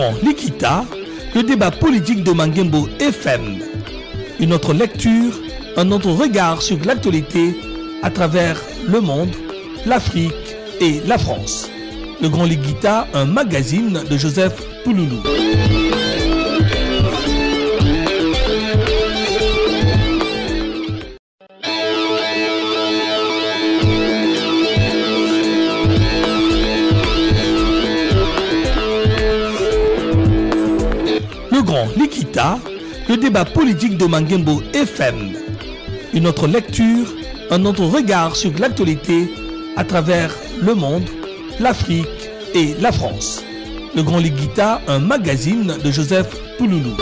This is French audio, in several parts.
Grand Likita, le débat politique de Mangembo FM. Une autre lecture, un autre regard sur l'actualité à travers le monde, l'Afrique et la France. Le Grand Likita, un magazine de Joseph Pouloulou. Le Grand Likita, le débat politique de Mangembo FM. Une autre lecture, un autre regard sur l'actualité à travers le monde, l'Afrique et la France. Le Grand Likita, un magazine de Joseph Pouloulou.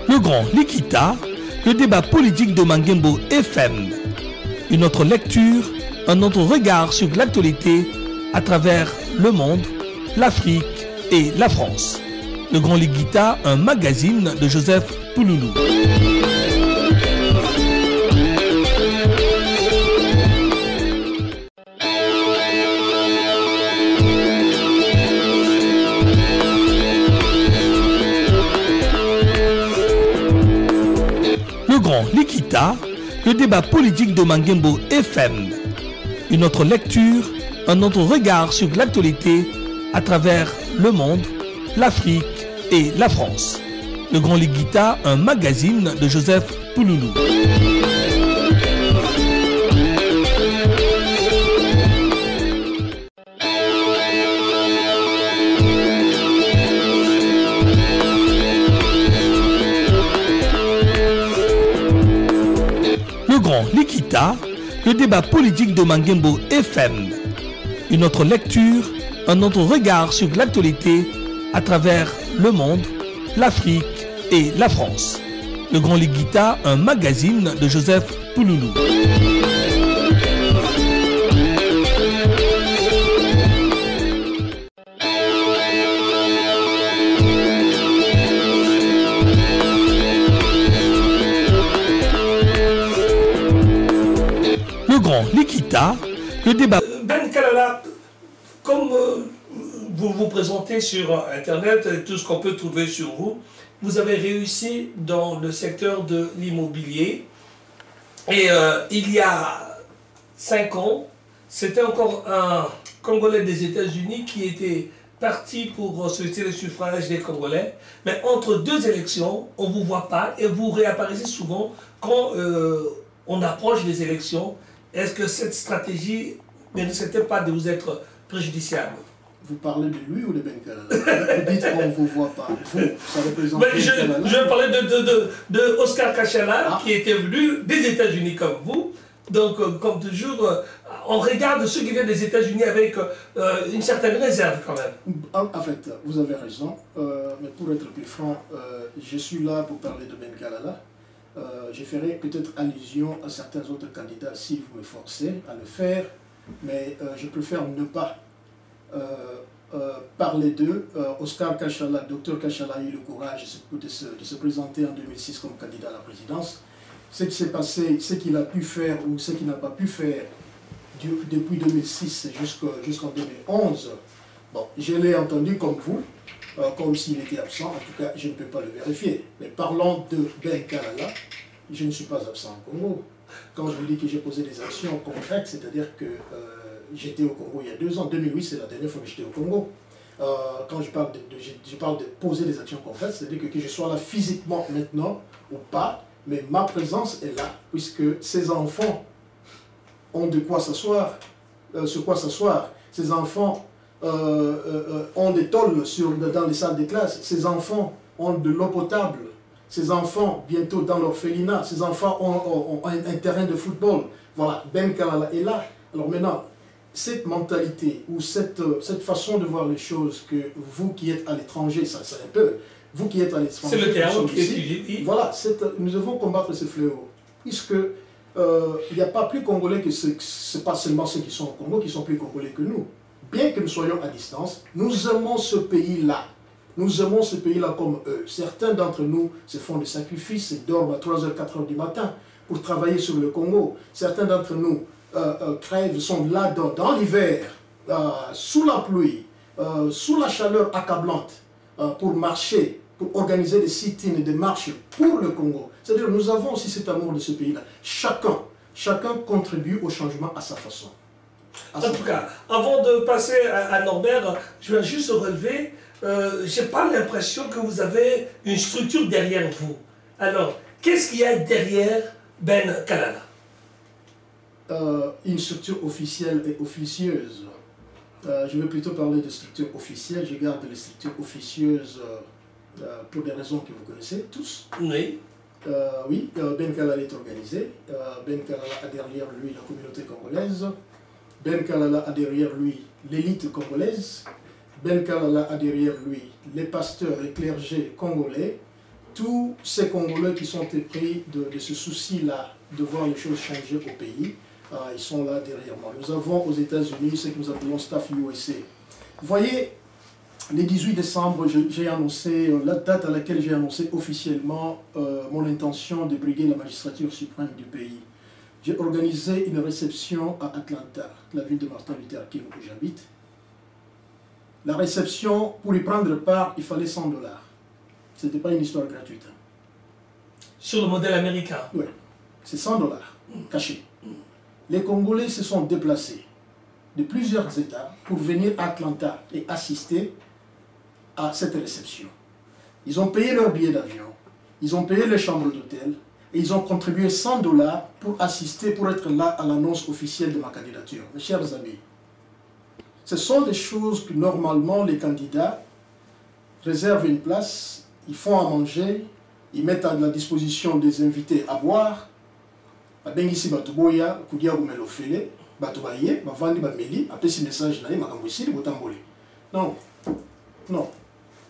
Le Grand Likita, le débat politique de Mangembo FM. Une autre lecture, un autre regard sur l'actualité à travers le monde, l'Afrique et la France. Le Grand Likita, un magazine de Joseph Pouloulou. Le Grand Likita, le débat politique de Mangembo FM. Une autre lecture, un autre regard sur l'actualité à travers le monde, l'Afrique et la France. Le Grand Likita, un magazine de Joseph Pouloulou. Le Grand Likita, le débat politique de Mangembo FM. Une autre lecture, un autre regard sur l'actualité à travers le monde, l'Afrique et la France. Le Grand Likita, un magazine de Joseph Pouloulou. Le Grand Likita, le débat... Ben Kalala, comme vous vous présentez sur Internet et tout ce qu'on peut trouver sur vous, vous avez réussi dans le secteur de l'immobilier. Et il y a 5 ans, c'était encore un Congolais des États-Unis qui était parti pour solliciter le suffrage des Congolais. Mais entre deux élections, on ne vous voit pas et vous réapparaissez souvent quand on approche des élections. Est-ce que cette stratégie ne risquait pas de vous être préjudiciable? Vous parlez de lui ou de Ben Kalala? Vous dites qu'on ne vous voit pas. Vous, ça représente Ben, je parlais de Oscar Kachala, qui était venu des États-Unis comme vous. Donc, comme toujours, on regarde ceux qui viennent des États-Unis avec une certaine réserve quand même. En fait, vous avez raison. Mais pour être plus franc, je suis là pour parler de Ben Kalala. Je ferai peut-être allusion à certains autres candidats si vous me forcez à le faire. Mais je préfère ne pas parler d'eux. Oscar Kachala, Dr Kachala a eu le courage de se présenter en 2006 comme candidat à la présidence. Ce qui s'est passé, ce qu'il a pu faire ou ce qu'il n'a pas pu faire depuis 2006 jusqu'en 2011, bon, je l'ai entendu comme vous, comme s'il était absent. En tout cas, je ne peux pas le vérifier. Mais parlons de Ben Kalala, je ne suis pas absent au Congo. Quand je vous dis que j'ai posé des actions concrètes, c'est-à-dire que j'étais au Congo il y a 2 ans. 2008, c'est la dernière fois que j'étais au Congo. Quand je parle de poser des actions concrètes, c'est-à-dire que je sois là physiquement maintenant ou pas, mais ma présence est là, puisque ces enfants ont de quoi s'asseoir, sur quoi s'asseoir. Ces enfants ont des tôles dans les salles de classe. Ces enfants ont de l'eau potable. Ces enfants, bientôt dans l'orphelinat, ces enfants ont un terrain de football. Voilà, Ben Kalala est là. Alors maintenant, cette mentalité ou cette façon de voir les choses que vous qui êtes à l'étranger, ça c'est un peu, vous qui êtes à l'étranger, c'est le terme qui est voilà, nous devons combattre ce fléau. Puisque il n'y a pas plus congolais que c'est pas seulement ceux qui sont au Congo qui sont plus congolais que nous. Bien que nous soyons à distance, nous aimons ce pays-là. Nous aimons ce pays-là comme eux. Certains d'entre nous se font des sacrifices et dorment à 3h, 4h du matin pour travailler sur le Congo. Certains d'entre nous crèvent, sont là dans l'hiver, sous la pluie, sous la chaleur accablante, pour marcher, pour organiser des sit-ins et des marches pour le Congo. C'est-à-dire nous avons aussi cet amour de ce pays-là. Chacun contribue au changement à sa façon. En tout cas, avant de passer à Norbert, je vais juste relever, je n'ai pas l'impression que vous avez une structure derrière vous. Alors, qu'est-ce qu'il y a derrière Ben Kalala? Une structure officielle et officieuse. Je vais plutôt parler de structure officielle. Je garde les structures officieuses pour des raisons que vous connaissez tous. Oui. Oui, Ben Kalala est organisé. Ben Kalala a derrière lui la communauté congolaise. Ben Kalala a derrière lui l'élite congolaise. Ben Kalala a derrière lui les pasteurs, les clergés congolais. Tous ces Congolais qui sont épris de ce souci-là de voir les choses changer au pays, ils sont là derrière moi. Nous avons aux États-Unis ce que nous appelons Staff USA. Vous voyez, le 18 décembre, j'ai annoncé, la date à laquelle j'ai annoncé officiellement mon intention de briguer la magistrature suprême du pays. J'ai organisé une réception à Atlanta, la ville de Martin Luther King où j'habite. La réception, pour y prendre part, il fallait $100. Ce n'était pas une histoire gratuite. Sur le modèle américain? Oui, c'est $100 cachés. Les Congolais se sont déplacés de plusieurs États pour venir à Atlanta et assister à cette réception. Ils ont payé leur billet d'avion, ils ont payé les chambres d'hôtel et ils ont contribué $100 pour assister, pour être là à l'annonce officielle de ma candidature. Mes chers amis, ce sont des choses que normalement les candidats réservent une place, ils font à manger, ils mettent à la disposition des invités à boire. Bengisi batuboya kudia gumelofele batubaye bavandi bameli après ce message là makambosili botambole. Non. Non.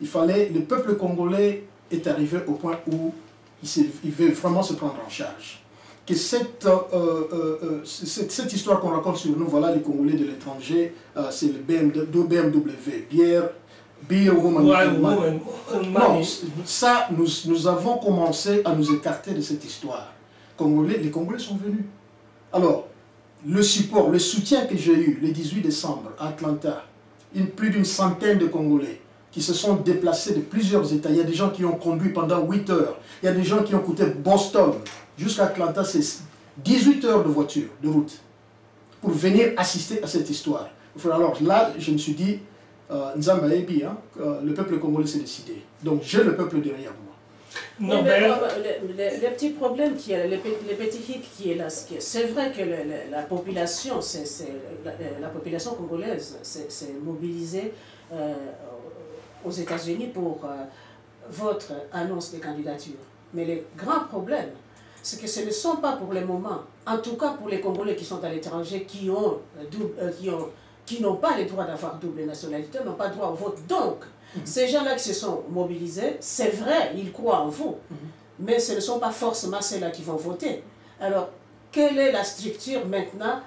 Il fallait, le peuple congolais est arrivé au point où il veut vraiment se prendre en charge. Que cette histoire qu'on raconte sur nous, voilà les Congolais de l'étranger, c'est le BMW, Beer Woman. Non, ça, nous avons commencé à nous écarter de cette histoire. Les Congolais sont venus. Alors, le support, le soutien que j'ai eu le 18 décembre à Atlanta, plus d'une centaine de Congolais qui se sont déplacés de plusieurs États. Il y a des gens qui ont conduit pendant 8 heures. Il y a des gens qui ont coûté Boston jusqu'à Atlanta, c'est 18 heures de voiture, de route, pour venir assister à cette histoire. Alors là, je me suis dit, Nzamba Ebi, le peuple congolais s'est décidé. Donc j'ai le peuple derrière moi. Non, mais le petit problème, le petit hic qui est là, c'est vrai que la population congolaise s'est mobilisée aux États-Unis pour votre annonce de candidature. Mais le grand problème, c'est que ce ne sont pas pour le moment, en tout cas pour les Congolais qui sont à l'étranger, qui n'ont pas le droit d'avoir double nationalité, n'ont pas droit au vote. Donc, ces gens-là qui se sont mobilisés, c'est vrai, ils croient en vous, mais ce ne sont pas forcément ceux-là qui vont voter. Alors, quelle est la structure maintenant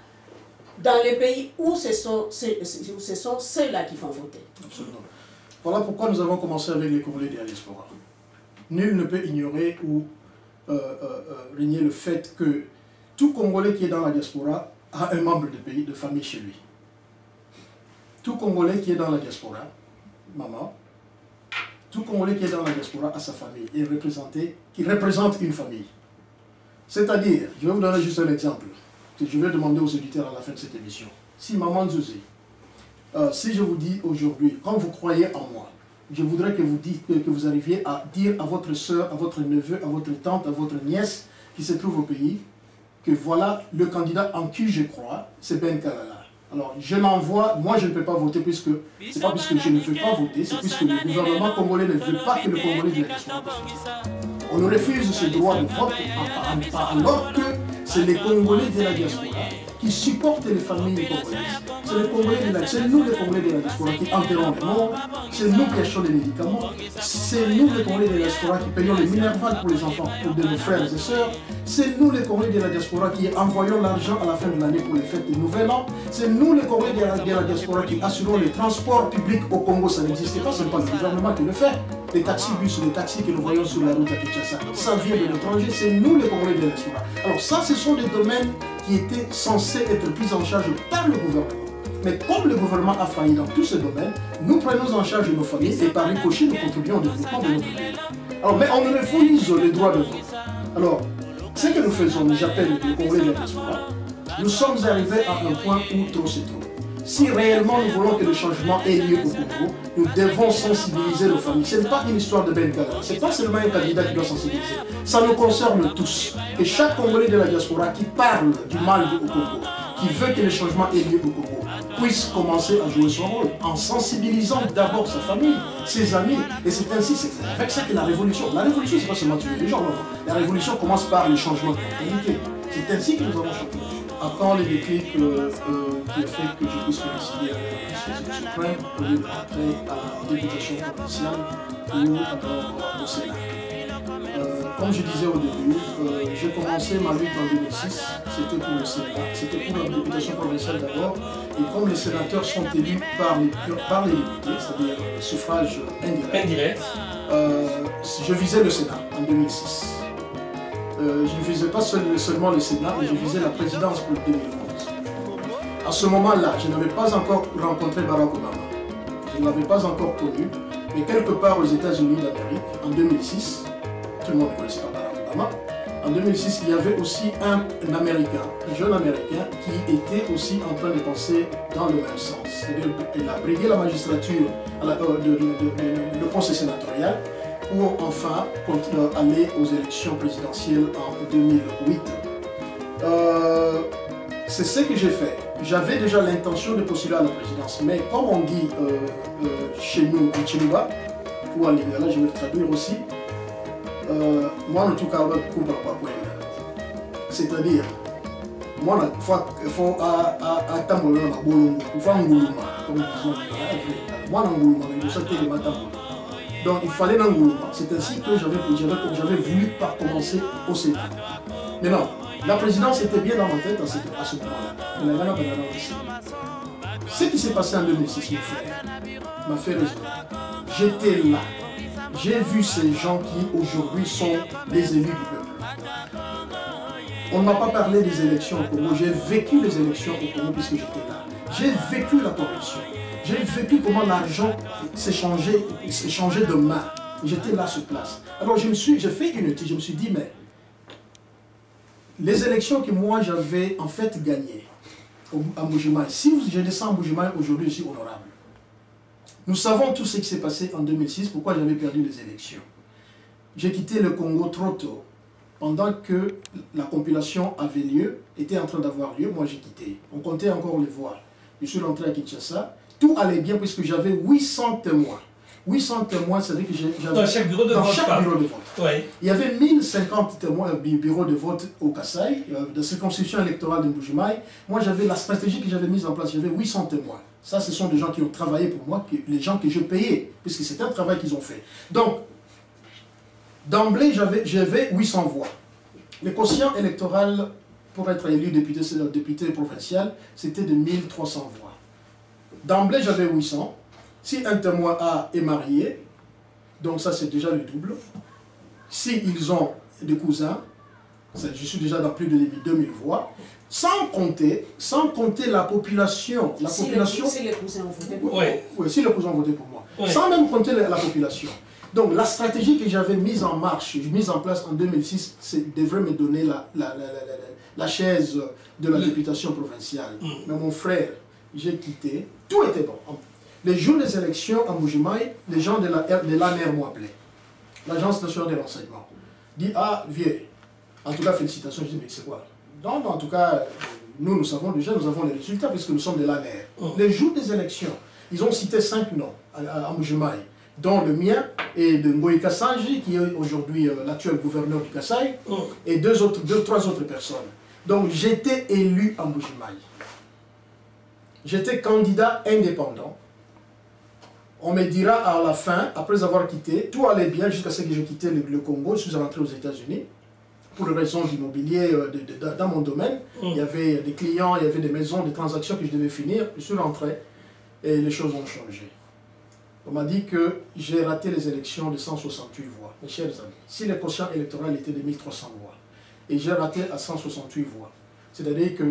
dans les pays où ce sont ceux-là qui vont voter? Absolument. Voilà pourquoi nous avons commencé avec les Congolais de la diaspora. Nul ne peut ignorer ou régner le fait que tout Congolais qui est dans la diaspora a un membre de famille chez lui. Tout Congolais qui est dans la diaspora, maman, tout Congolais qui est dans la diaspora a sa famille et qui représente une famille. C'est-à-dire, je vais vous donner juste un exemple que je vais demander aux auditeurs à la fin de cette émission. Si maman Nzouzi, si je vous dis aujourd'hui, quand vous croyez en moi, je voudrais que vous arriviez à dire à votre soeur, à votre neveu, à votre tante, à votre nièce qui se trouve au pays, que voilà le candidat en qui je crois, c'est Ben Kalala. Alors, je l'envoie, moi je ne peux pas voter puisque, c'est pas puisque je ne veux pas voter, c'est puisque le gouvernement congolais ne veut pas que le Congolais de la diaspora vote. On nous refuse ce droit de vote alors que c'est les Congolais de la diaspora qui qui supportent les familles congolaises. C'est nous les Congolais de la diaspora qui enterrons les morts, c'est nous qui achetons les médicaments, c'est nous les Congolais de la diaspora qui payons les minervales pour les enfants de nos frères et sœurs, c'est nous les Congolais de la diaspora qui envoyons l'argent à la fin de l'année pour les fêtes de Nouvel An, c'est nous les Congolais de la diaspora qui assurons les transports publics au Congo. Ça n'existe pas, ce n'est pas le gouvernement qui le fait. Les taxis-bus, les taxis que nous voyons sur la route à Kinshasa, ça vient de l'étranger, c'est nous les Congolais de la diaspora. Alors ça, ce sont des domaines qui étaient censés être pris en charge par le gouvernement. Mais comme le gouvernement a failli dans tous ces domaines, nous prenons en charge nos familles et par ricochet, nous contribuons au développement de notre pays. Alors, mais on ne réformise les droits de vote. Alors, ce que nous faisons, j'appelle les Congolais de la diaspora, nous sommes arrivés à un point où trop c'est trop. Si réellement nous voulons que le changement ait lieu au Congo, nous devons sensibiliser nos familles. Ce n'est pas une histoire de Ben Kala, ce n'est pas seulement un candidat qui doit sensibiliser. Ça nous concerne tous. Et chaque Congolais de la diaspora qui parle du mal au Congo, qui veut que le changement ait lieu au Congo, puisse commencer à jouer son rôle en sensibilisant d'abord sa famille, ses amis. Et c'est ainsi, c'est avec ça que la révolution, ce n'est pas seulement tuer les gens, non. La révolution commence par le changement de mentalité. C'est ainsi que nous avons changé. Quand le déclic qui a fait que je puisse coïncider avec la Société suprême au lieu d'entrer à la députation provinciale ou au Sénat. Comme je disais au début, j'ai commencé ma lutte en 2006, c'était pour le Sénat, c'était pour la députation provinciale d'abord, et comme les sénateurs sont élus par les députés, c'est-à-dire suffrage indirect, je visais le Sénat en 2006. Je ne visais pas seulement le Sénat, mais je visais la présidence pour 2011. À ce moment-là, je n'avais pas encore rencontré Barack Obama. Je ne l'avais pas encore connu, mais quelque part aux États-Unis d'Amérique, en 2006, tout le monde ne connaissait pas Barack Obama, en 2006, il y avait aussi un Américain, un jeune Américain, qui était aussi en train de penser dans le même sens. C'est-à-dire qu'il a brigué la magistrature, le conseil sénatorial, pour enfin aller aux élections présidentielles en 2008. C'est ce que j'ai fait. J'avais déjà l'intention de postuler à la présidence, mais comme on dit chez nous en Tchilouba, ou en Lingala, je vais le traduire aussi, moi en tout cas, c'est-à-dire, moi, il faut attendre le bolongo, il faut engoulouma, comme disons, moi engoulouma, mais je sais que je donc il fallait l'engoulouma. C'est ainsi que j'avais voulu commencer au Sénat. Mais non, la présidence était bien dans ma tête à ce moment-là. Ce qui s'est passé en 2006, mon frère, m'a fait raison. J'étais là. J'ai vu ces gens qui aujourd'hui sont les élus du peuple. On ne m'a pas parlé des élections au Congo. J'ai vécu les élections au Congo puisque j'étais là. J'ai vécu la corruption. J'ai vécu comment l'argent s'échangeait de main. J'étais là sur place. Alors j'ai fait une étude, je me suis dit, mais les élections que moi j'avais en fait gagnées à Mbujimaï, si je descends à Mbujimaï aujourd'hui, je suis honorable. Nous savons tout ce qui s'est passé en 2006, pourquoi j'avais perdu les élections. J'ai quitté le Congo trop tôt. Pendant que la compilation avait lieu, était en train d'avoir lieu, moi j'ai quitté. On comptait encore les voix. Je suis rentré à Kinshasa. Tout allait bien puisque j'avais 800 témoins. 800 témoins, c'est-à-dire que j'avais... Dans chaque bureau de vote. Dans chaque bureau de vote. Oui. Il y avait 1050 témoins, bureaux de vote au Kasaï, de circonscription électorale de Mbujimaï. Moi, j'avais la stratégie que j'avais mise en place, j'avais 800 témoins. Ça, ce sont des gens qui ont travaillé pour moi, les gens que je payais, puisque c'est un travail qu'ils ont fait. Donc, d'emblée, j'avais 800 voix. Le quotient électoral pour être élu député provincial, c'était de 1300 voix. D'emblée, j'avais 800. Si un témoin A est marié, donc ça c'est déjà le double. Si ils ont des cousins, je suis déjà dans plus de 2000 voix. Sans compter la population. Si les cousins ont voté pour moi. Oui, si les cousins ont voté pour moi. Oui. Sans même compter la population. Donc la stratégie que j'avais mise en place en 2006, devrait me donner la chaise de la députation provinciale. Mais mon frère, j'ai quitté, tout était bon. Les jours des élections à Mbujimaï, les gens de l'ANR m'ont appelé, l'Agence nationale des renseignements. Dit, ah, vieux, en tout cas, félicitations. Je dis, mais c'est quoi? Non, en tout cas, nous savons déjà, nous avons les résultats puisque nous sommes de l'ANR. Les jours des élections, ils ont cité 5 noms à Mbujimaï, dont le mien et de Ngoï Kassanji, qui est aujourd'hui l'actuel gouverneur du Kasaï, et 3 autres personnes. Donc j'étais élu à Mbujimayi. J'étais candidat indépendant. On me dira à la fin, après avoir quitté, tout allait bien jusqu'à ce que j'ai quitté le Congo, je suis rentré aux États-Unis. Pour des raisons d'immobilier dans mon domaine, il y avait des clients, il y avait des maisons, des transactions que je devais finir. Je suis rentré et les choses ont changé. On m'a dit que j'ai raté les élections de 168 voix. Mes chers amis, si le quotient électoral était de 1300 voix, et j'ai raté à 168 voix, c'est-à-dire que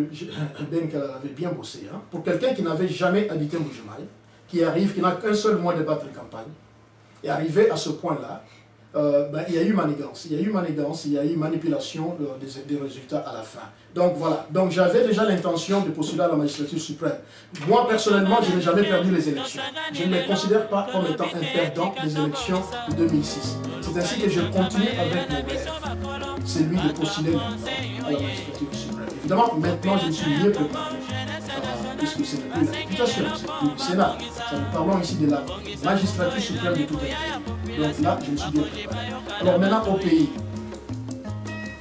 Ben Kalala avait bien bossé. Hein, pour quelqu'un qui n'avait jamais habité Mbujimayi, qui arrive, qui n'a qu'un seul mois de battre campagne, et arrivé à ce point-là, il y a eu manigance, il y a eu manipulation des résultats à la fin. Donc voilà, donc j'avais déjà l'intention de postuler à la magistrature suprême. Moi personnellement, je n'ai jamais perdu les élections. Je ne me considère pas comme étant un perdant des élections de 2006. C'est ainsi que je continue avec mon rêve, c'est lui de postuler à la magistrature suprême. Évidemment, maintenant je me suis mieux préparé, puisque ce n'est plus la députation, c'est plus le Sénat. Nous parlons ici de la magistrature suprême de tout un pays. Donc là, je me suis bien préparé. Alors maintenant au pays,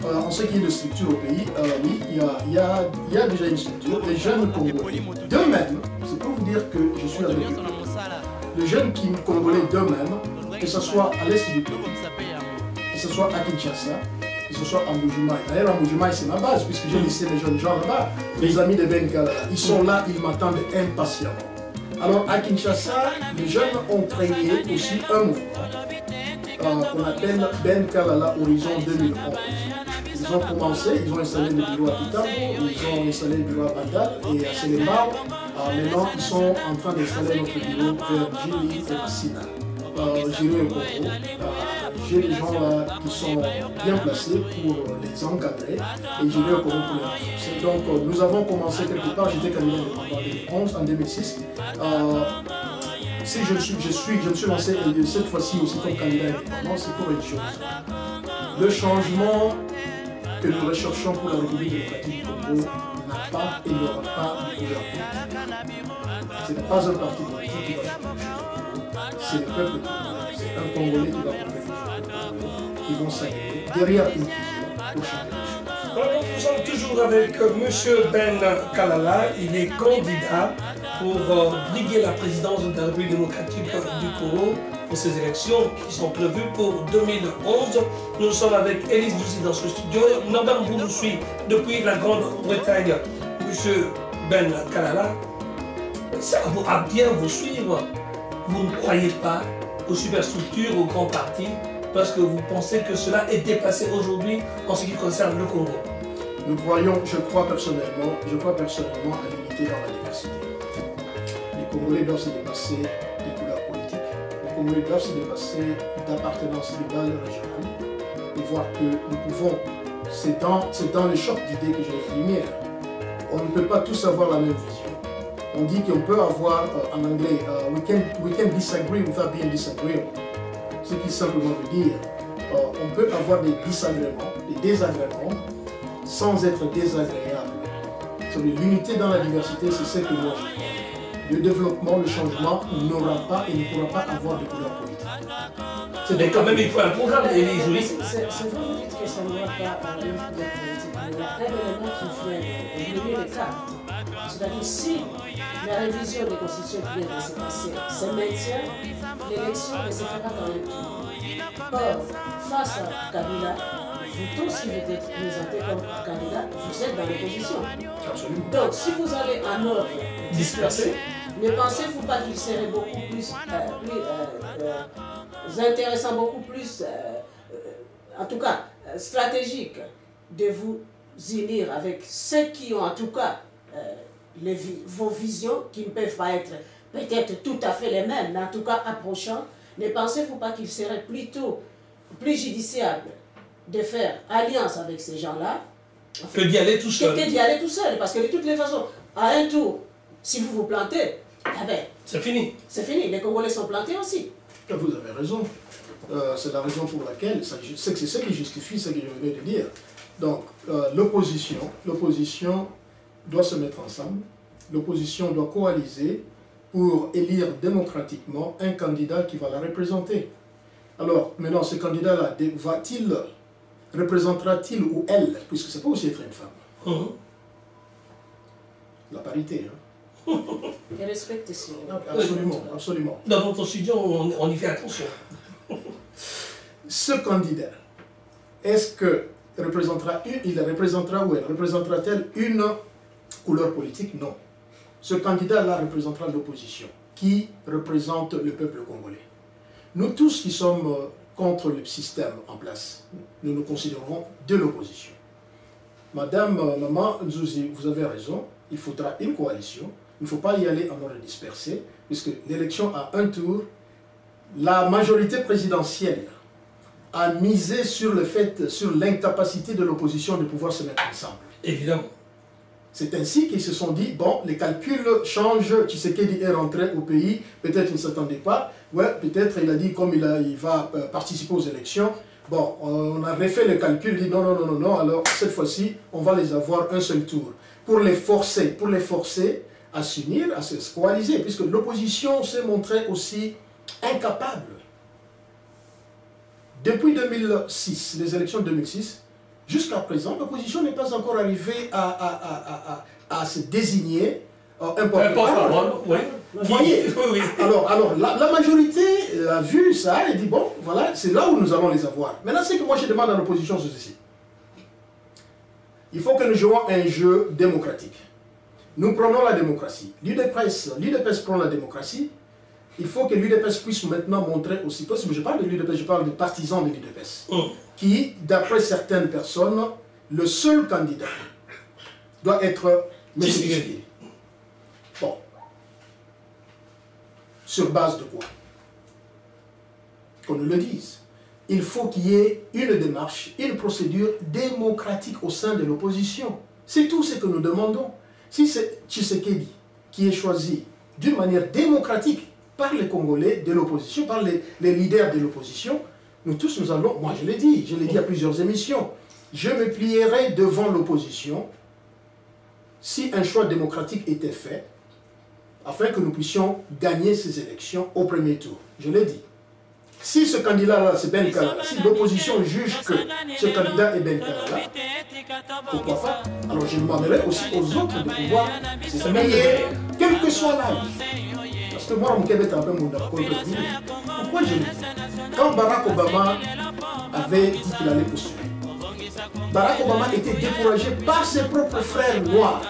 en ce qui est de structure au pays, oui, il y a déjà une structure. Les jeunes Congolais d'eux-mêmes, c'est pour vous dire que je suis avec eux. Les jeunes Congolais d'eux-mêmes, que ce soit à l'est du pays, que ce soit à Kinshasa, que ce soit à Mbujimayi. D'ailleurs, à Mbujimayi, c'est ma base, puisque j'ai laissé les jeunes gens là-bas. Les amis de Ben Kalala, ils sont là, ils m'attendent impatiemment. Alors à Kinshasa, les jeunes ont créé aussi un mouvement qu'on appelle Ben Kalala Horizon 2011. Ils ont commencé, ils ont installé le bureau à Kitabo, ils ont installé le bureau à Bandal et à Sélémar. Maintenant, ils sont en train d'installer notre bureau vers Djili et Massina. Djili et Congo. J'ai des gens là qui sont bien placés pour les encadrer et Djili et Congo pour les renforcer. Donc, nous avons commencé quelque part, j'étais candidat en 2006. Si je me suis lancé cette fois-ci aussi comme candidat indépendant, c'est pour une chose. Le changement que nous recherchons pour la République démocratique du Congo n'a pas et n'aura pas de couleur politique. Ce n'est pas un parti politique qui va changer. C'est le peuple congolais. C'est un Congolais qui va prendre les choses. Ils vont s'allier derrière une vision pour changer les choses. Alors, nous sommes toujours avec M. Ben Kalala. Il est candidat pour briguer la présidence de la République démocratique du Congo pour ces élections qui sont prévues pour 2011. Nous sommes avec Élise Doucy dans ce studio. Madame vous nous suit depuis la Grande-Bretagne. M. Ben Kalala, ça va bien vous suivre. Vous ne croyez pas aux superstructures, aux grands partis, parce que vous pensez que cela est dépassé aujourd'hui en ce qui concerne le Congo. Nous croyons, je crois personnellement à l'unité dans la diversité. Les Congolais doivent se dépasser des couleurs politiques. Les Congolais doivent se dépasser d'appartenance libérale régionale et voir que nous pouvons, c'est dans le choc d'idées que j'ai les lumières. On ne peut pas tous avoir la même vision. On dit qu'on peut avoir, en anglais, we can disagree without being disagreeable. Ce qui simplement veut dire, on peut avoir des disagréments, des désagréments, sans être désagréable. L'unité dans la diversité, c'est ce que moi je crois. Le développement, le changement n'aura pas et ne pourra pas avoir de couleur politique. Mais quand même, il faut un programme, et les juristes. C'est vrai, vous dites que ça ne doit pas avoir une couleur politique. Il y a un élément qui vient éliminer les cartes. C'est-à-dire, si la révision des constitutions qui vient de se passer se maintient, l'élection ne se fera dans le tout. Or, face à Kabila, vous tous qui vous êtes présentés comme candidat, vous êtes dans l'opposition. Donc, si vous allez en ordre dispersé, ne pensez-vous pas qu'il serait beaucoup plus intéressant, beaucoup plus, en tout cas, stratégique de vous unir avec ceux qui ont en tout cas vos visions, qui ne peuvent pas être peut-être tout à fait les mêmes, mais en tout cas approchants. Ne pensez-vous pas qu'il serait plutôt plus judiciable de faire alliance avec ces gens-là que d'y aller tout seul? Que d'y aller tout seul, parce que de toutes les façons, à un tour, si vous vous plantez, eh ben, c'est fini. C'est fini, les Congolais sont plantés aussi. Vous avez raison. C'est la raison pour laquelle, c'est ce qui justifie ce que je venais de dire. Donc, l'opposition doit se mettre ensemble, l'opposition doit coaliser pour élire démocratiquement un candidat qui va la représenter. Alors, maintenant, ce candidat-là, représentera-t-il ou elle, puisque ça peut aussi être une femme, La parité. Hein. Et respecte ici. Absolument, absolument. Dans notre studio, on y fait attention. Ce candidat, est-ce que il représentera ou elle représentera-t-elle une couleur politique? Non. Ce candidat-là représentera l'opposition, qui représente le peuple congolais. Nous tous qui sommes contre le système en place, nous nous considérons de l'opposition. Madame Maman Nzouzi, vous avez raison, il faudra une coalition. Il ne faut pas y aller en ordre dispersé, puisque l'élection a un tour. La majorité présidentielle a misé sur le fait, sur l'incapacité de l'opposition de pouvoir se mettre ensemble. Évidemment. C'est ainsi qu'ils se sont dit, bon, les calculs changent, Tshisekedi est rentré au pays, peut-être il ne s'attendait pas, ouais, peut-être il a dit, comme il va participer aux élections, bon, on a refait le calcul, il dit non, alors cette fois-ci, on va les avoir un seul tour. Pour les forcer à s'unir, à se coaliser, puisque l'opposition s'est montrée aussi incapable. Depuis 2006, les élections de 2006, jusqu'à présent, l'opposition n'est pas encore arrivée à se désigner un porte-parole. Oui. Vous voyez? Oui. Alors la majorité a vu ça et dit, bon, voilà, c'est là où nous allons les avoir. Maintenant, ce que moi je demande à l'opposition, c'est ceci. Il faut que nous jouons un jeu démocratique. Nous prenons la démocratie. L'UDPS prend la démocratie. Il faut que l'UDPS puisse maintenant montrer aussi possible. Je parle de l'UDPS, je parle des partisans de l'UDPS. Qui, d'après certaines personnes, le seul candidat doit être M. Tshisekedi. Bon. Sur base de quoi? Qu'on nous le dise. Il faut qu'il y ait une démarche, une procédure démocratique au sein de l'opposition. C'est tout ce que nous demandons. Si c'est Tshisekedi qui est choisi d'une manière démocratique par les Congolais de l'opposition, par les leaders de l'opposition, nous tous nous allons, moi je l'ai dit à plusieurs émissions, je me plierai devant l'opposition si un choix démocratique était fait, afin que nous puissions gagner ces élections au premier tour. Je l'ai dit. Si ce candidat-là, c'est Ben Kala, si l'opposition juge que ce candidat est Ben Kala, pourquoi pas? Alors je demanderai aussi aux autres de pouvoir se plier, quel que soit l'âge. Parce que moi, pourquoi je le dis? Quand Barack Obama avait dit qu'il allait postuler, Barack Obama était découragé par ses propres frères noirs.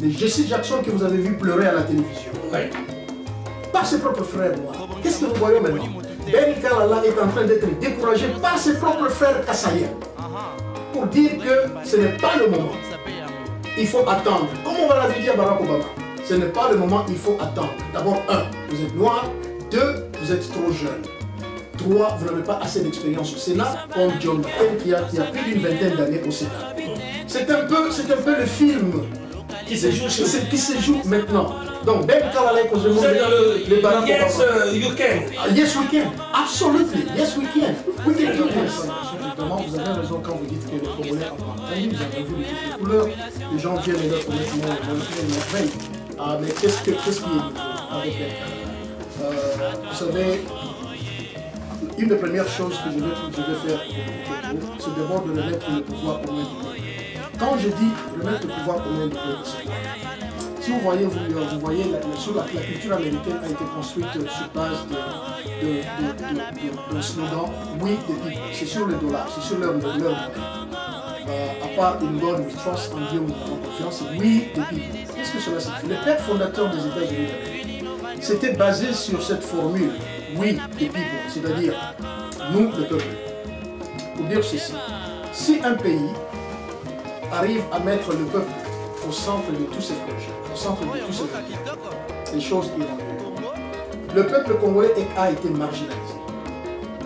Les Jesse Jackson que vous avez vu pleurer à la télévision. Oui. Par ses propres frères noirs. Qu'est-ce que nous voyons maintenant? Ben Kalala est en train d'être découragé par ses propres frères kassaïens. Pour dire que ce n'est pas le moment. Il faut attendre. Comme on va l'avait dit à Barack Obama. Ce n'est pas le moment, il faut attendre. D'abord, 1, vous êtes noir. 2, vous êtes trop jeune. 3, vous n'avez pas assez d'expérience au Sénat, comme John McCain qui a plus d'une vingtaine d'années au Sénat. C'est un peu le film qui se joue maintenant. Donc, Ben Kalala est considéré le Barack Obama. Yes, you can. Yes, we can. Absolutely. Yes, we can. We can do this. Évidemment, vous avez raison quand vous dites que les Congolais en montagne, vous avez vu les couleurs, les gens viennent et leur connaissent mon veille. Ah, mais qu'est-ce qui est nouveau avec Ben Kalala? Vous savez, une des premières choses que je vais faire pour vous, c'est d'abord de remettre le pouvoir commun du peuple. Quand je dis remettre le pouvoir commun du peuple, c'est quoi? Si vous voyez, la culture américaine a été construite sur base d'un slogan « We the people ». C'est sur le dollar, c'est sur leur monnaie. À part une God we trust, en Dieu nous avons confiance, « We the people ». Qu'est-ce que cela signifie? Le père fondateur des États-Unis d'Amérique, c'était basé sur cette formule « We the people », c'est-à-dire « nous le peuple ». Pour dire ceci, si un pays arrive à mettre le peuple au centre de tous ses projets, au centre de tous ses actes, les choses iront mieux. Le peuple congolais a été marginalisé.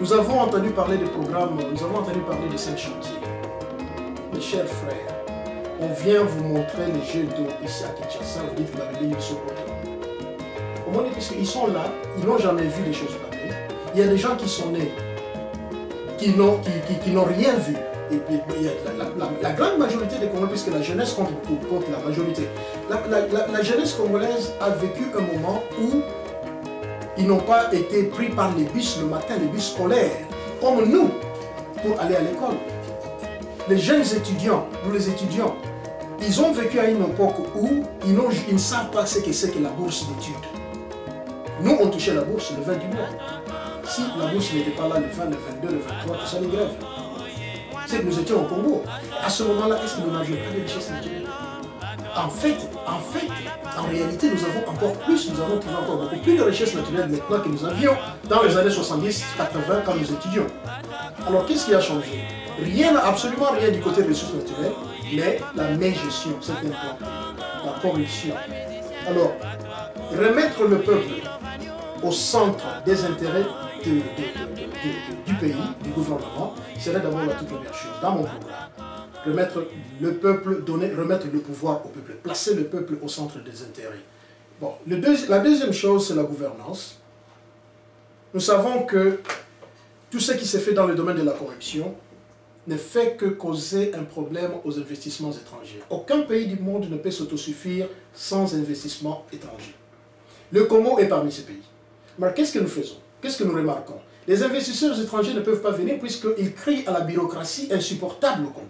Nous avons entendu parler de programmes, nous avons entendu parler de 5 chantiers. Mes chers frères, on vient vous montrer les jeux d'eau ici à Kinshasa, vous dites que vous avez des sont comment dire, parce qu'ils sont là, ils n'ont jamais vu des choses pareilles. Il y a des gens qui sont nés, qui n'ont rien vu. Et puis, il y a la grande majorité des Congolais, puisque la jeunesse compte beaucoup, compte la majorité. La jeunesse congolaise a vécu un moment où ils n'ont pas été pris par les bus le matin, les bus scolaires, comme nous, pour aller à l'école. les jeunes étudiants, nous les étudiants, ils ont vécu à une époque où ils ne savent pas ce que c'est que la bourse d'études. Nous, on touchait la bourse le 20 du mois. Si la bourse n'était pas là le 20, le 22, le 23, tout ça les grèves. C'est que nous étions au Congo. À ce moment-là, est-ce que nous n'avions pas de richesse naturelle? En réalité, nous avons encore plus, nous avons trouvé encore beaucoup plus de richesses naturelles maintenant que nous avions dans les années 70, 80, quand nous étudions. Alors, qu'est-ce qui a changé? Rien, absolument rien du côté des ressources naturelles, mais la mégestion, c'est important, la corruption. Alors, remettre le peuple au centre des intérêts du pays, du gouvernement, serait d'abord la toute première chose dans mon programme. Remettre le peuple, remettre le pouvoir au peuple, placer le peuple au centre des intérêts. Bon, la deuxième chose, c'est la gouvernance. Nous savons que tout ce qui s'est fait dans le domaine de la corruption ne fait que causer un problème aux investissements étrangers. Aucun pays du monde ne peut s'autosuffire sans investissement étranger. Le Congo est parmi ces pays. Mais qu'est-ce que nous faisons? Qu'est-ce que nous remarquons? Les investisseurs étrangers ne peuvent pas venir puisqu'ils crient à la bureaucratie insupportable au Congo.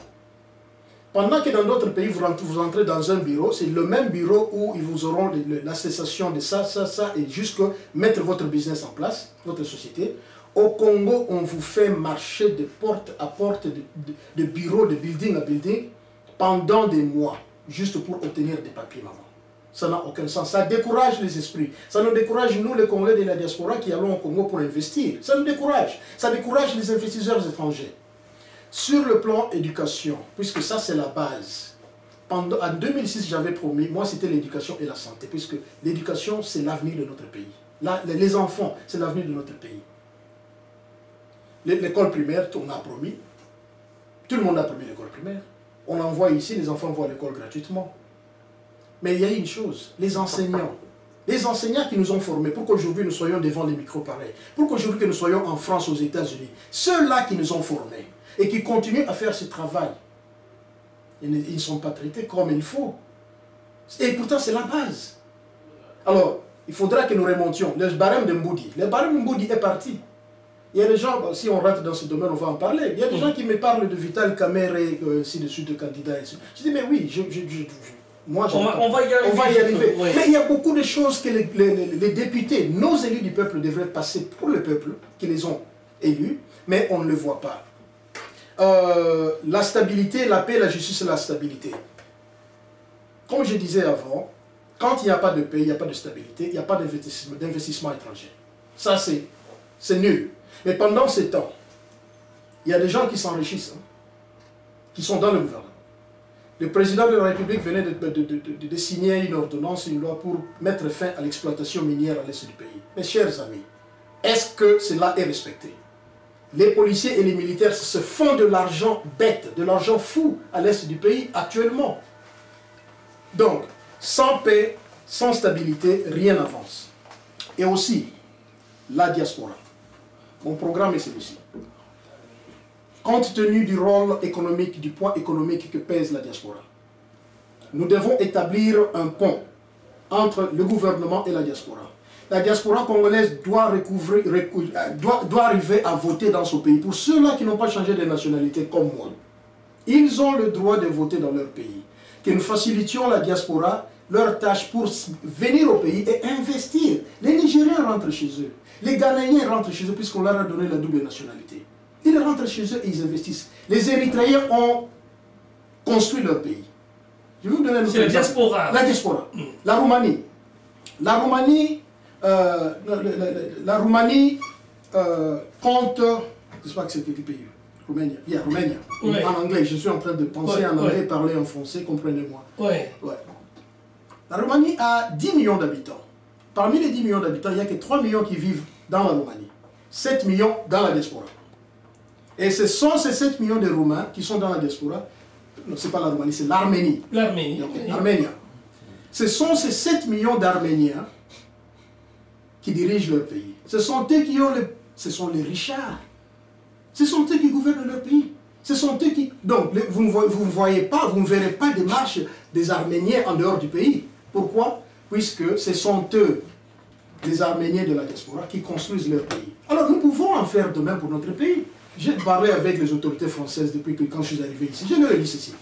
Pendant que dans d'autres pays, vous entrez dans un bureau, c'est le même bureau où ils vous auront la cessation de ça, et jusqu'à mettre votre business en place, votre société. Au Congo, on vous fait marcher de porte à porte, de bureau, de building à building, pendant des mois, juste pour obtenir des papiers, maman. Ça n'a aucun sens. Ça décourage les esprits. Ça nous décourage, nous, les Congolais de la diaspora, qui allons au Congo pour investir. Ça nous décourage. Ça décourage les investisseurs étrangers. Sur le plan éducation, puisque ça, c'est la base. En 2006, j'avais promis, moi, c'était l'éducation et la santé, puisque l'éducation, c'est l'avenir de notre pays. Les enfants, c'est l'avenir de notre pays. L'école primaire, on a promis. Tout le monde a promis l'école primaire. On envoie ici, les enfants vont à l'école gratuitement. Mais il y a une chose, les enseignants qui nous ont formés, pour qu'aujourd'hui nous soyons devant les micros pareils, pour qu'aujourd'hui nous soyons en France, aux États-Unis, ceux-là qui nous ont formés et qui continuent à faire ce travail, ils ne sont pas traités comme il faut. Et pourtant, c'est la base. Alors, il faudra que nous remontions. Le barème de Mboudi. Le barème de Mboudi est parti. Il y a des gens, si on rentre dans ce domaine, on va en parler. Il y a des gens qui me parlent de Vital Kamere, ainsi de suite, de candidats. Je dis, mais oui, moi, on va y arriver. Oui. Mais il y a beaucoup de choses que les députés, nos élus du peuple, devraient passer pour le peuple, qui les ont élus, mais on ne le voit pas. La stabilité, la paix, la justice et la stabilité. Comme je disais avant, quand il n'y a pas de paix, il n'y a pas de stabilité, il n'y a pas d'investissement étranger. Ça, c'est nul. Mais pendant ces temps, il y a des gens qui s'enrichissent, qui sont dans le gouvernement. Le président de la République venait de signer une ordonnance, une loi pour mettre fin à l'exploitation minière à l'est du pays. Mes chers amis, est-ce que cela est respecté? Les policiers et les militaires se font de l'argent bête, de l'argent fou à l'est du pays actuellement. Donc, sans paix, sans stabilité, rien n'avance. Et aussi, la diaspora. Mon programme est celui-ci. Compte tenu du rôle économique, du poids économique que pèse la diaspora, nous devons établir un pont entre le gouvernement et la diaspora. La diaspora congolaise doit arriver à voter dans ce pays. Pour ceux-là qui n'ont pas changé de nationalité comme moi, ils ont le droit de voter dans leur pays. Que nous facilitions la diaspora, leur tâche pour venir au pays et investir. Les Nigériens rentrent chez eux. Les Ghanéens rentrent chez eux puisqu'on leur a donné la double nationalité. Ils rentrent chez eux et ils investissent. Les Érythréens ont construit leur pays. Je vais vous donner un autre exemple. La diaspora. La Roumanie. La Roumanie compte... Je ne sais pas que c'est quel pays. Roumanie. Roumanie. Ouais. En anglais, je suis en train de penser en anglais, parler en français, comprenez-moi. Ouais. La Roumanie a 10 millions d'habitants. Parmi les 10 millions d'habitants, il n'y a que 3 millions qui vivent dans la Roumanie. 7 millions dans la diaspora. Et ce sont ces 7 millions de Roumains qui sont dans la diaspora. Non, ce n'est pas la Roumanie, c'est l'Arménie. L'Arménie. L'Arménie. Ce sont ces 7 millions d'Arméniens qui dirigent leur pays. Ce sont eux qui ont ce sont les richards. Ce sont eux qui gouvernent leur pays. Ce sont eux qui... Donc, vous ne voyez pas, vous ne verrez pas des marches des Arméniens en dehors du pays. Pourquoi? Puisque ce sont eux, les Arméniens de la diaspora, qui construisent leur pays. Alors, nous pouvons en faire de même pour notre pays. j'ai parlé avec les autorités françaises depuis que quand je suis arrivé ici. Je leur ai dit ceci.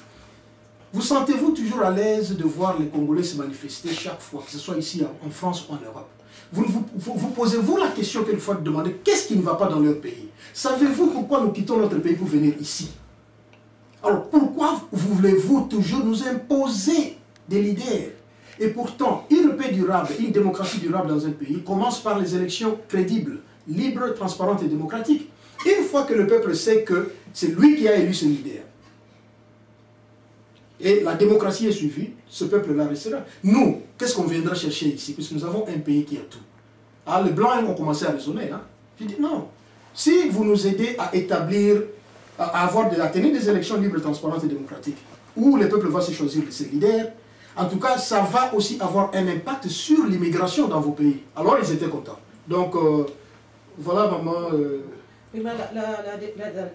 Vous sentez-vous toujours à l'aise de voir les Congolais se manifester chaque fois, que ce soit ici en France ou en Europe? Vous posez-vous la question quelquefois de demander qu'est-ce qui ne va pas dans leur pays? Savez-vous pourquoi nous quittons notre pays pour venir ici? Alors pourquoi voulez-vous toujours nous imposer des leaders? Et pourtant, une paix durable, une démocratie durable dans un pays commence par les élections crédibles, libres, transparentes et démocratiques. Une fois que le peuple sait que c'est lui qui a élu ses leaders, et la démocratie est suivie, ce peuple-là restera. Nous, qu'est-ce qu'on viendra chercher ici? Puisque nous avons un pays qui a tout. Ah, les Blancs ont commencé à raisonner. Hein? J'ai dit non. Si vous nous aidez à établir, à tenir des élections libres, transparentes et démocratiques, où le peuple va se choisir ses leaders, en tout cas, ça va aussi avoir un impact sur l'immigration dans vos pays. Alors, ils étaient contents. Donc, voilà, maman. Oui, mais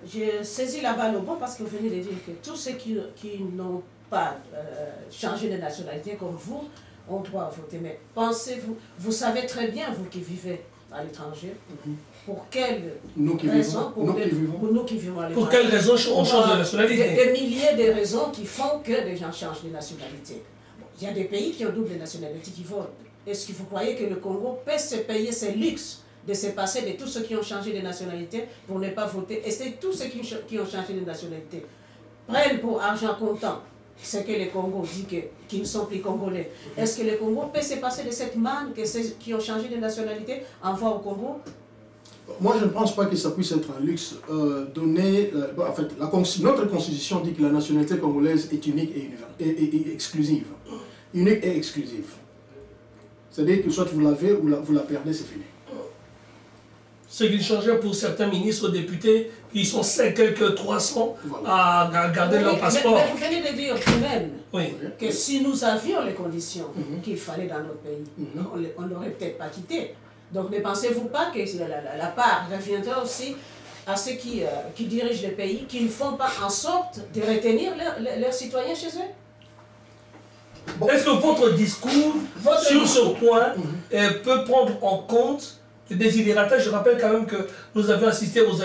j'ai saisi la balle au bon parce que vous venez de dire que tous ceux qui n'ont pas changé de nationalité comme vous ont droit à voter. Mais pensez-vous, vous savez très bien, vous qui vivez à l'étranger, pour quelles raisons, pour nous qui vivons à l'étranger, pour quelles raisons on change de nationalité? Des milliers de raisons qui font que les gens changent de nationalité. Bon, il y a des pays qui ont double nationalité qui votent. Est-ce que vous croyez que le Congo peut se payer ses luxes de se passer de tous ceux qui ont changé de nationalité pour ne pas voter? Et c'est tous ceux qui ont changé de nationalité prennent pour argent comptant ce que le Congo dit qu'ils ne sont plus congolais. Est-ce que le Congo peut se passer de cette manne que ceux qui ont changé de nationalité envoient au Congo? Moi, je ne pense pas que ça puisse être un luxe. En fait, notre constitution dit que la nationalité congolaise est unique et exclusive. Unique et exclusive. C'est-à-dire que soit vous l'avez ou vous la perdez, c'est fini. Ce qui changeait pour certains ministres ou députés, qui sont quelques 300 à garder leur passeport. Mais vous venez de dire vous-même que si nous avions les conditions qu'il fallait dans notre pays, on ne l'aurait peut-être pas quitté. Donc ne pensez-vous pas que la part reviendra aussi à ceux qui dirigent le pays, qui ne font pas en sorte de retenir leurs citoyens chez eux? Bon. Est-ce que votre discours sur ce point peut prendre en compte les désirata? Je rappelle quand même que nous avions assisté aux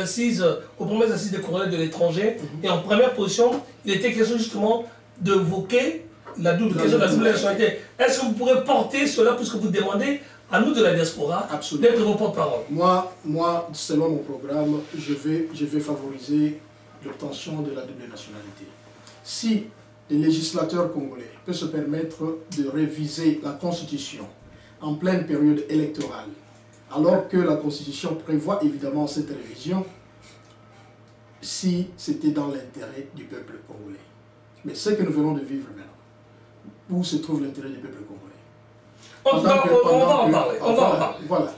premières assises des Congolais de l'étranger, et en première position, il était question justement d'évoquer la double nationalité. Est-ce que vous pourrez porter cela puisque vous demandez à nous de la diaspora d'être vos porte-parole? Moi, selon mon programme, je vais favoriser l'obtention de la double nationalité. Si les législateurs congolais peuvent se permettre de réviser la Constitution en pleine période électorale, alors que la Constitution prévoit évidemment cette révision, si c'était dans l'intérêt du peuple congolais. Mais ce que nous venons de vivre maintenant, où se trouve l'intérêt du peuple congolais? On va en parler. Voilà.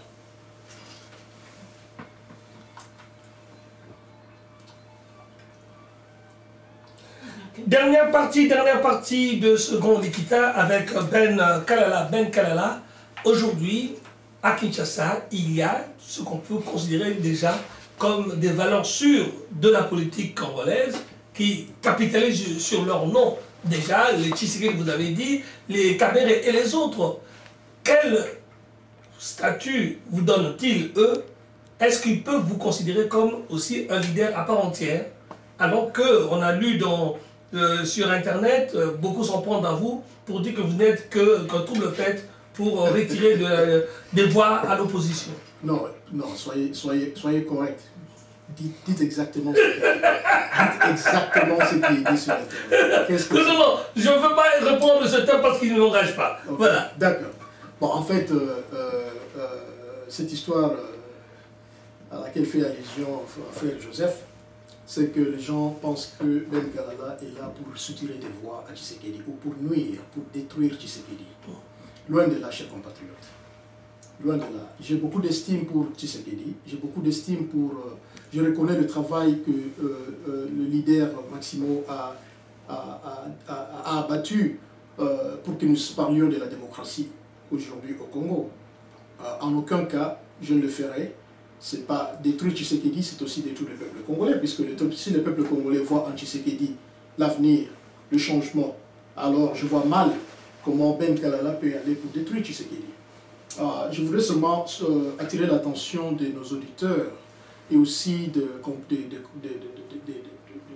Dernière partie de ce grand Likita avec Ben Kalala. Aujourd'hui, à Kinshasa, il y a ce qu'on peut considérer déjà comme des valeurs sûres de la politique congolaise qui capitalisent sur leur nom. Déjà, les Tshisekedi, vous avez dit, les Kabéré et les autres. Quel statut vous donnent-ils, eux? Est-ce qu'ils peuvent vous considérer comme aussi un leader à part entière? Alors qu'on a lu sur Internet, beaucoup s'en prennent à vous pour dire que vous n'êtes que tout le fait pour retirer des voix à l'opposition. Non, soyez correct. Dites exactement ce qui est dit. Dites exactement ce qui est dit sur Internet. Non, je ne veux pas répondre à ce thème parce qu'il ne m'engage pas. Okay. Voilà. D'accord. Bon, en fait, cette histoire à laquelle fait allusion frère Joseph, c'est que les gens pensent que Ben Kalala est là pour soutirer des voix à Tshisekedi ou pour nuire, pour détruire Tshisekedi. Loin de là, chers compatriotes. Loin de là. J'ai beaucoup d'estime pour Tshisekedi. J'ai beaucoup d'estime pour... je reconnais le travail que le leader Maximo a abattu pour que nous parlions de la démocratie aujourd'hui au Congo. En aucun cas, je ne le ferai. Ce n'est pas détruire Tshisekedi, c'est aussi détruire le peuple congolais, puisque si le peuple congolais voit en Tshisekedi l'avenir, le changement, alors je vois mal comment Ben Kalala peut aller pour détruire Tshisekedi. Je voudrais seulement attirer l'attention de nos auditeurs et aussi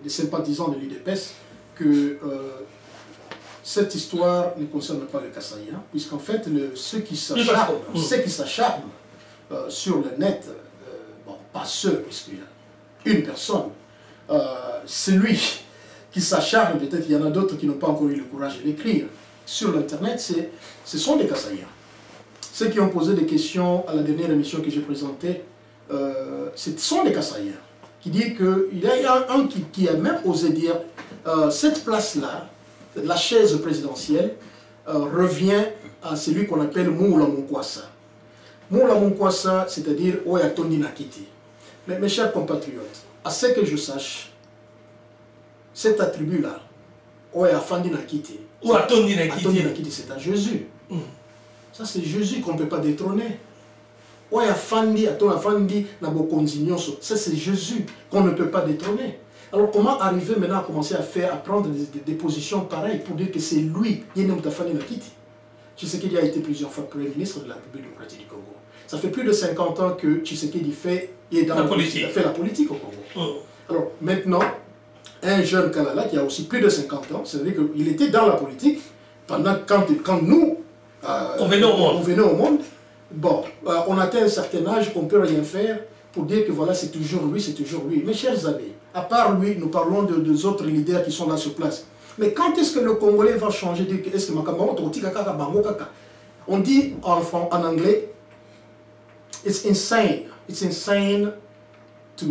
des sympathisants de l'UDPS que cette histoire ne concerne pas le Kassaïen, puisqu'en fait, ceux qui s'acharnent sur le net, bon, pas ceux, puisqu'il y a une personne, celui qui s'acharne, peut-être il y en a d'autres qui n'ont pas encore eu le courage de l'écrire, sur l'internet, ce sont des Kassaïens. Ceux qui ont posé des questions à la dernière émission que j'ai présentée, ce sont des Kassaïens, qui disent qu'il y a un qui a même osé dire cette place-là, la chaise présidentielle, revient à celui qu'on appelle Moula Monkwassa. Moula Monkwassa, c'est-à-dire Oyatondi Nakiti. Mais mes chers compatriotes, à ce que je sache, cet attribut-là, Oyafandi Nakiti, c'est à Jésus. Ça, c'est Jésus qu'on ne peut pas détrôner. Oyafandi, Atonafandi, Nabokonzinyoso, ça, c'est Jésus qu'on ne peut pas détrôner. Alors, comment arriver maintenant à prendre des positions pareilles pour dire que c'est lui, Yenemtafani Nakiti? Tshisekedi a été plusieurs fois Premier ministre de la République démocratique du Congo. Ça fait plus de 50 ans que Tshisekedi fait la politique au Congo. Alors, maintenant, un jeune Kalala qui a aussi plus de 50 ans, c'est-à-dire qu'il était dans la politique pendant quand nous, on venait au monde. Bon, on atteint un certain âge, on ne peut rien faire pour dire que voilà, c'est toujours lui, c'est toujours lui. Mes chers amis, à part lui, nous parlons de autres leaders qui sont là sur place. Mais quand est-ce que le Congolais va changer? Est-ce que on dit en anglais, it's insane to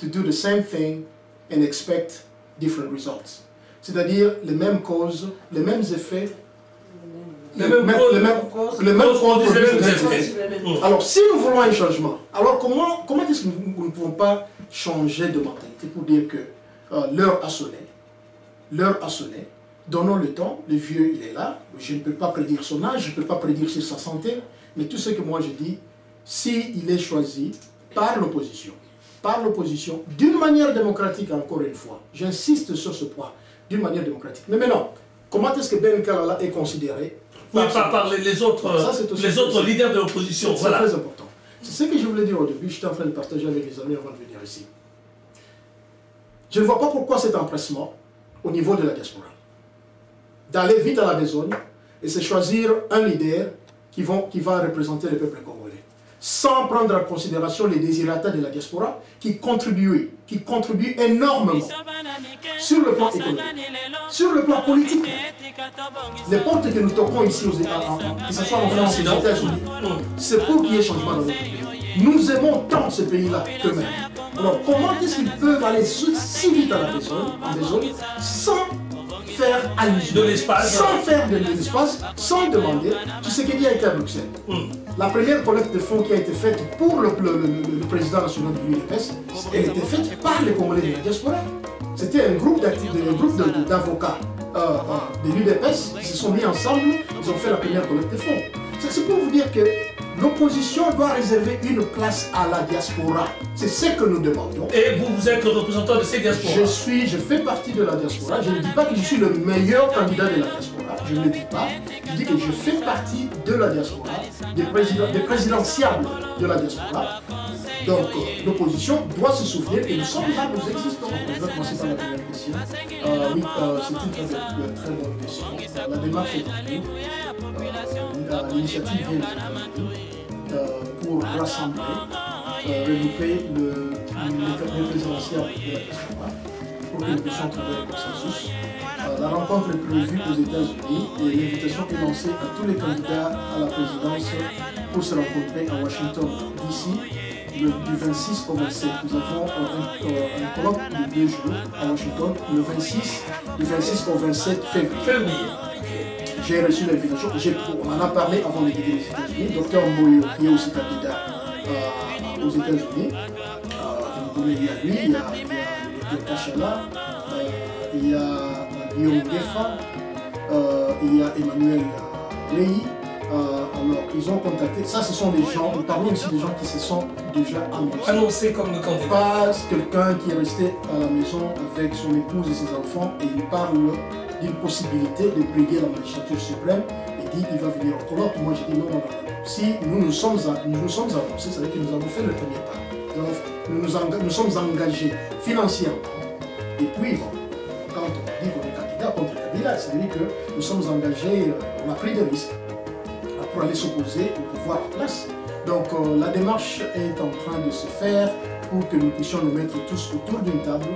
do the same thing and expect different results. C'est-à-dire les mêmes causes, les mêmes effets, les mêmes causes. Alors, si nous voulons un changement, alors comment est-ce que nous ne pouvons pas changer de mentalité pour dire que l'heure a sonné, donnons le temps, le vieux il est là, je ne peux pas prédire son âge, je ne peux pas prédire sur sa santé, mais tout ce que moi je dis, s'il est choisi par l'opposition, d'une manière démocratique encore une fois, j'insiste sur ce point, d'une manière démocratique. Mais maintenant, comment est-ce que Ben Kalala est considéré? Oui, pas par les autres leaders de l'opposition. C'est très important. C'est ce que je voulais dire au début, j'étais en train de partager avec les amis avant de venir ici. Je ne vois pas pourquoi cet empressement au niveau de la diaspora. D'aller vite à la besogne et se choisir un leader qui va représenter le peuple congolais. Sans prendre en considération les désirata de la diaspora qui contribuent énormément sur le plan économique, sur le plan politique. Les portes que nous toquons ici, que ce soit en France et aux États-Unis, c'est pour qu'il y ait changement dans notre pays. Nous aimons tant ce pays-là qu'eux-mêmes. Alors comment est-ce qu'ils peuvent aller si vite à la besogne sans faire allusion, sans faire de l'espace, sans demander? Tu sais qu'il y a été à Bruxelles. La première collecte de fonds qui a été faite pour le président national de l'UDPS, elle était faite par les Congolais de la diaspora. C'était un groupe d'avocats de l'UDPS qui se sont mis ensemble, ils ont fait la première collecte de fonds. C'est pour vous dire que l'opposition doit réserver une place à la diaspora. C'est ce que nous demandons. Et vous êtes le représentant de ces diasporas? Je fais partie de la diaspora. Je ne dis pas que je suis le meilleur candidat de la diaspora. Je ne le dis pas. Je dis que je fais partie de la diaspora, des présidentiables de la diaspora. Donc l'opposition doit se souvenir que nous sommes là, nous existons. Je vais commencer par la première question. Oui, c'est une très bonne question. La démarche est en cours. L'initiative vient pour rassembler, regrouper les présidentiables de la diaspora pour que nous puissions trouver un consensus. La rencontre est prévue aux États-Unis et l'invitation est lancée à tous les candidats à la présidence pour se rencontrer à Washington, D.C. Du 26 au 27. Nous avons un colloque de 2 jours à Washington, du 26 au 27 février. J'ai reçu l'invitation, on en a parlé avant de quitter les États-Unis. Dr Mboyo, qui est aussi candidat aux États-Unis, je me connais bien lui, il y a le Dr Kachala, il y a Guillaume Gefa, il y a Emmanuel Léhi. Alors, ils ont contacté, ça ce sont des gens, nous parlons aussi des gens qui se sont déjà annoncés comme le candidat. Pas quelqu'un qui est resté à la maison avec son épouse et ses enfants et il parle d'une possibilité de briguer la magistrature suprême et dit qu'il va venir au colloque. Moi j'ai dit non. Si nous sommes avancés, c'est-à-dire que nous avons fait le premier pas. nous sommes engagés financièrement. Et puis, bon, quand on dit qu'on est candidat contre Kabila, c'est-à-dire que nous sommes engagés, on a pris des risques pour aller s'opposer au pouvoir en place. Donc la démarche est en train de se faire pour que nous puissions nous mettre tous autour d'une table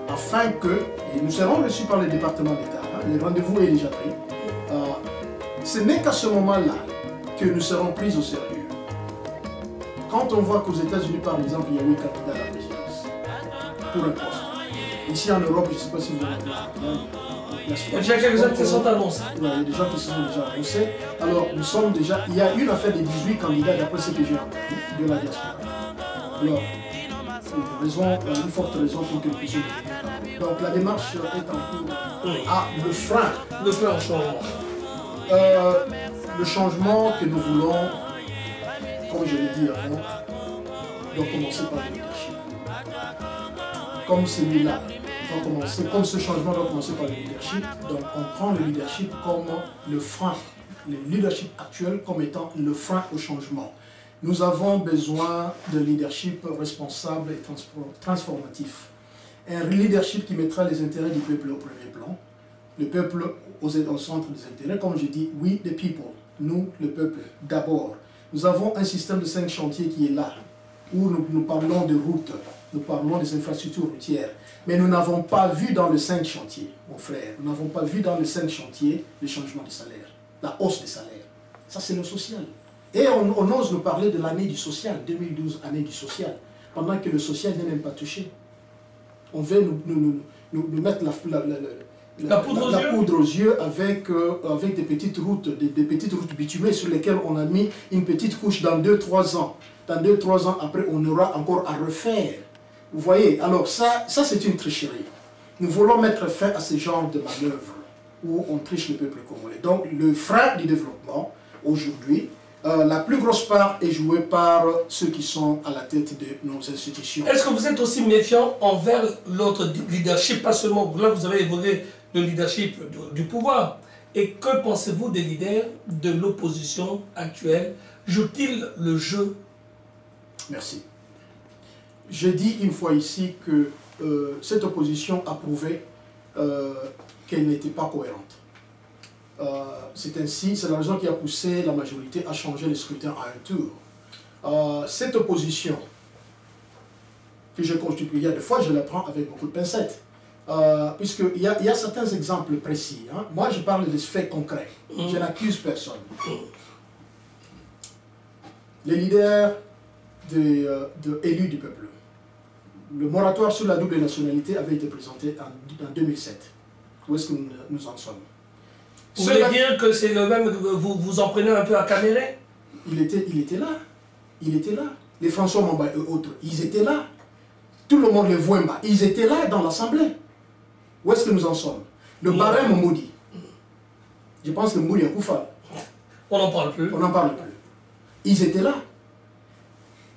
afin que, et nous serons reçus par le département d'État, hein, le rendez-vous est déjà pris, ce n'est qu'à ce moment-là que nous serons pris au sérieux. Quand on voit qu'aux États-Unis, par exemple, il y a 8 candidats à la présidence pour un poste. Ici en Europe, je ne sais pas si vous avez il y a déjà quelques-uns qui sont annoncés. Il y a des gens qui se sont déjà annoncés. Alors, nous sommes déjà. Il y a une affaire de 18 candidats, d'après ce que j'ai entendu, de la diaspora. Alors, une forte raison pour que nous puissions. Donc, la démarche est en cours. Ah, le frein. Le frein au changement. Le changement que nous voulons, comme je l'ai dit avant, doit commencer par le leadership. Comme celui-là. Comme ce changement doit commencer par le leadership, donc on prend le leadership comme le frein, le leadership actuel comme étant le frein au changement. Nous avons besoin de leadership responsable et transformatif. Un leadership qui mettra les intérêts du peuple au premier plan, le peuple au centre des intérêts, comme je dis, we the people, nous le peuple d'abord. Nous avons un système de 5 chantiers qui est là, où nous parlons de routes, nous parlons des infrastructures routières, mais nous n'avons pas vu dans le 5 chantiers, mon frère, nous n'avons pas vu dans le 5 chantiers le changement des salaires, la hausse des salaires. Ça, c'est le social. Et on ose nous parler de l'année du social, 2012, année du social, pendant que le social n'est même pas touché. On veut nous mettre la poudre aux yeux avec des petites routes bitumées sur lesquelles on a mis une petite couche dans 2-3 ans. Dans 2-3 ans, après, on aura encore à refaire. Vous voyez, alors ça c'est une tricherie. Nous voulons mettre fin à ce genre de manœuvre où on triche le peuple congolais. Donc le frein du développement, aujourd'hui, la plus grosse part est jouée par ceux qui sont à la tête de nos institutions. Est-ce que vous êtes aussi méfiant envers l'autre leadership, pas seulement, là vous avez évoqué le leadership du pouvoir, et que pensez-vous des leaders de l'opposition actuelle? Joue-t-il le jeu? Merci. J'ai dit une fois ici que cette opposition a prouvé qu'elle n'était pas cohérente. C'est ainsi, c'est la raison qui a poussé la majorité à changer le scrutin à un tour. Cette opposition que je constitue, il y a des fois je la prends avec beaucoup de pincettes, puisqu'il y a certains exemples précis. Hein. Moi je parle des faits concrets, je n'accuse personne. Les leaders élus du peuple. Le moratoire sur la double nationalité avait été présenté en 2007. Où est-ce que nous en sommes? Vous voulez dire que c'est le même, vous en prenez un peu à Caméré? Il était là. Il était là. Les François Mamba et autres, ils étaient là. Tout le monde les voit, ils étaient là dans l'Assemblée. Où est-ce que nous en sommes? Le barème Moudi. Je pense que Moudi a Koufa. On n'en parle plus. On n'en parle plus. Ils étaient là.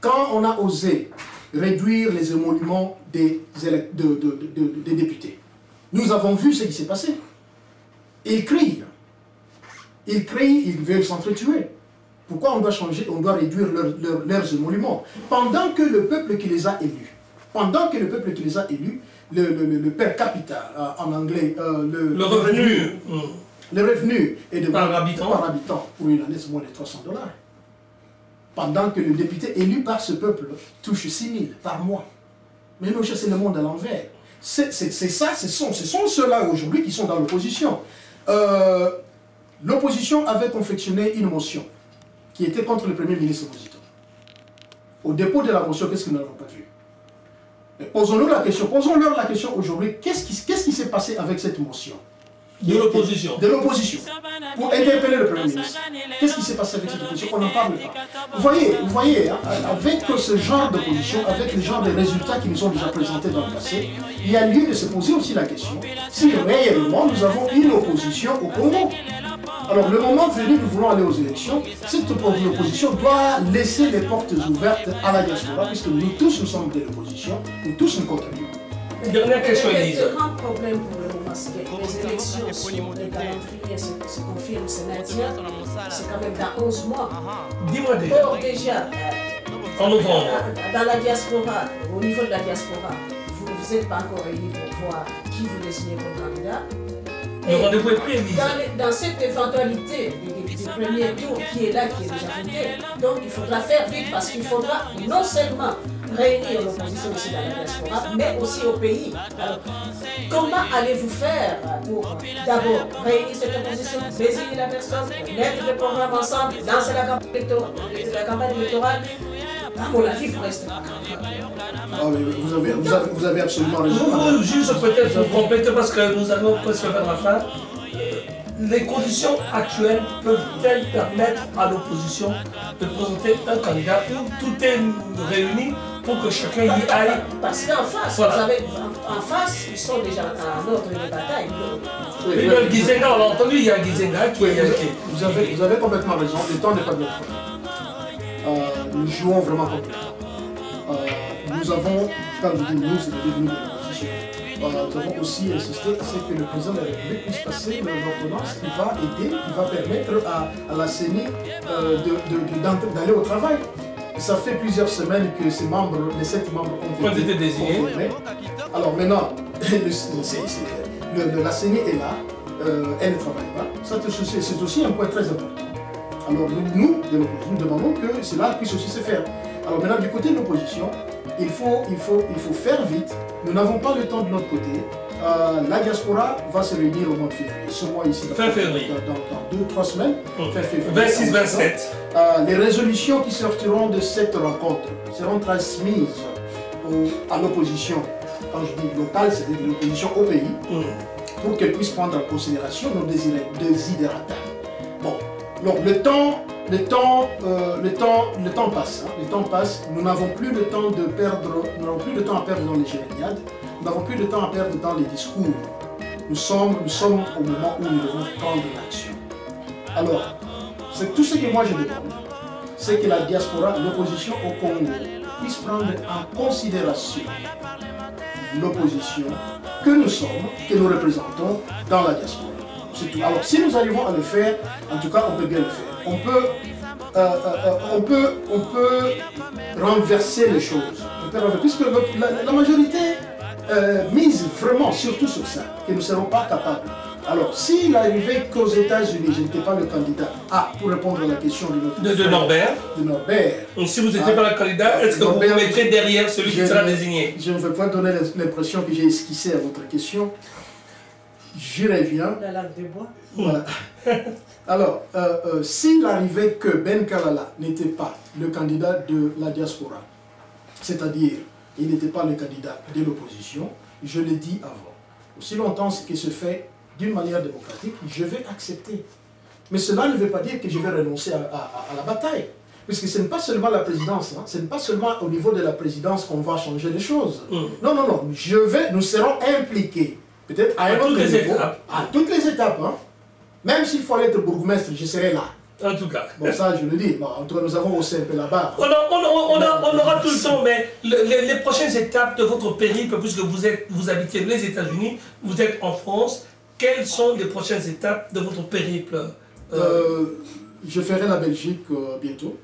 Quand on a osé réduire les émoluments des députés, nous avons vu ce qui s'est passé. Ils crient. Ils crient, ils veulent s'entretuer. Pourquoi on doit changer, on doit réduire leurs émoluments? Pendant que le peuple qui les a élus, le per capita, en anglais, le revenu est de par habitant pour une année, c'est moins de $300. Pendant que le député élu par ce peuple touche 6 000 par mois. Mais nous, c'est le monde à l'envers. C'est ça, ce sont ceux-là aujourd'hui qui sont dans l'opposition. L'opposition avait confectionné une motion qui était contre le Premier ministre Mozito. Au dépôt de la motion, qu'est-ce que nous n'avons pas vu? Mais posons-leur la question aujourd'hui, qu'est-ce qui s'est passé avec cette motion? De l'opposition. De l'opposition. Pour interpeller le Premier ministre. Qu'est-ce qui s'est passé avec cette opposition? On n'en parle pas. Vous voyez hein, avec ce genre d'opposition, avec le genre de résultats qui nous sont déjà présentés dans le passé, il y a lieu de se poser aussi la question si réellement nous avons une opposition au Congo. Alors le moment venu, nous voulons aller aux élections, cette opposition doit laisser les portes ouvertes à la diaspora, puisque nous tous nous sommes de l'opposition, nous tous nous contribuons. Dernière question, Elise. Le grand problème pour le moment, c'est que les élections sur le calendrier se confirment, c'est maintien, c'est quand même dans 11 mois. Dis-moi déjà. Or déjà, En novembre. Dans la diaspora, au niveau de la diaspora, vous n'êtes pas encore réunis pour voir qui vous désignez comme candidat. Le rendez-vous est pris, Elisa. Dans cette éventualité du premier tour qui est là, qui est déjà voté, donc il faudra faire vite parce qu'il faudra non seulement réunir l'opposition ici dans la diaspora, mais aussi au pays. Alors, comment allez-vous faire pour d'abord réunir cette opposition, désigner la personne, mettre le programme ensemble, lancer la campagne électorale? À mon avis, vous restez pas vous avez absolument raison. Juste peut-être pour compléter parce que nous allons presque vers la fin. Les conditions actuelles peuvent-elles permettre à l'opposition de présenter un candidat où tout est réuni pour que chacun y aille? Parce qu'en face, voilà. En face, ils sont déjà en ordre de bataille. Et le Gizenga, on l'a entendu, il y a Gizenga qui est inquiet. Vous avez complètement raison, le temps n'est pas de notre temps. Nous jouons vraiment complètement. Nous avons, quand je dis nous, c'est le début de l'opposition. Nous avons aussi insisté à ce que le président de la République puisse passer une ordonnance qui va aider, qui va permettre à la CENI d'aller au travail. Et ça fait plusieurs semaines que ces membres, les 7 membres ont été désignés. Alors maintenant, la CENI est là, elle ne travaille pas. C'est aussi un point très important. Alors nous, de l'opposition, nous demandons que cela puisse aussi se faire. Alors maintenant, du côté de l'opposition, il faut faire vite. Nous n'avons pas le temps de notre côté. La diaspora va se réunir au mois de février. Ce mois ici, fin février. Dans 2-3 semaines. Fin février. 26-27. Les résolutions qui sortiront de cette rencontre seront transmises à l'opposition. Quand je dis locale, c'est l'opposition au pays, pour qu'elle puisse prendre en considération nos desiderata. Bon, donc le temps passe. Hein. Le temps passe. Nous n'avons plus le temps de perdre. Nous n'avons plus de temps à perdre dans les jérémiades. Nous n'avons plus de temps à perdre dans les discours. Nous sommes au moment où nous devons prendre l'action. Alors, c'est tout ce que moi je demande, c'est que la diaspora, l'opposition au Congo, puisse prendre en considération l'opposition que nous sommes, que nous représentons dans la diaspora. C'est tout. Alors, si nous arrivons à le faire, en tout cas, on peut bien le faire. On peut renverser les choses. Puisque la majorité mise vraiment surtout sur ça, que nous ne serons pas capables. Alors, s'il arrivait qu'aux États-Unis, je n'étais pas le candidat, pour répondre à la question de Norbert. Donc, si vous n'étiez pas le candidat, est-ce que vous vous mettrez derrière celui qui sera désigné? Je ne veux pas donner l'impression que j'ai esquissé à votre question. J'y reviens. La langue de bois. Voilà. Alors, s'il arrivait que Ben Kalala n'était pas le candidat de la diaspora, c'est-à-dire il n'était pas le candidat de l'opposition, je l'ai dit avant. Aussi longtemps que se fait d'une manière démocratique, je vais accepter. Mais cela ne veut pas dire que je vais renoncer à la bataille. Puisque ce n'est pas seulement la présidence, hein, ce n'est pas seulement au niveau de la présidence qu'on va changer les choses. Non, non, non, nous serons impliqués. Peut-être à un autre niveau, à toutes les étapes. Hein. Même s'il faut être bourgmestre, je serai là. En tout cas. Bon, ça, je le dis. Bon, en tout cas, nous avons aussi un peu la barre. On aura tout le temps, mais les prochaines étapes de votre périple, puisque vous habitez les États-Unis, vous êtes en France, quelles sont les prochaines étapes de votre périple? Je ferai la Belgique bientôt.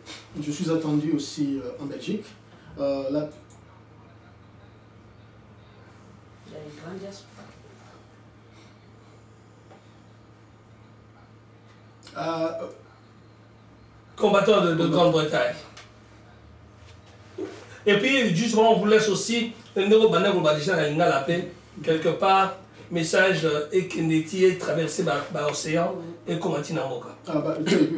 Je suis attendu aussi en Belgique. Il y a une grande diaspora. Combattant de Grande-Bretagne. Et puis, justement, on vous laisse aussi quelque part, message et qui est traversé par l'océan et comment il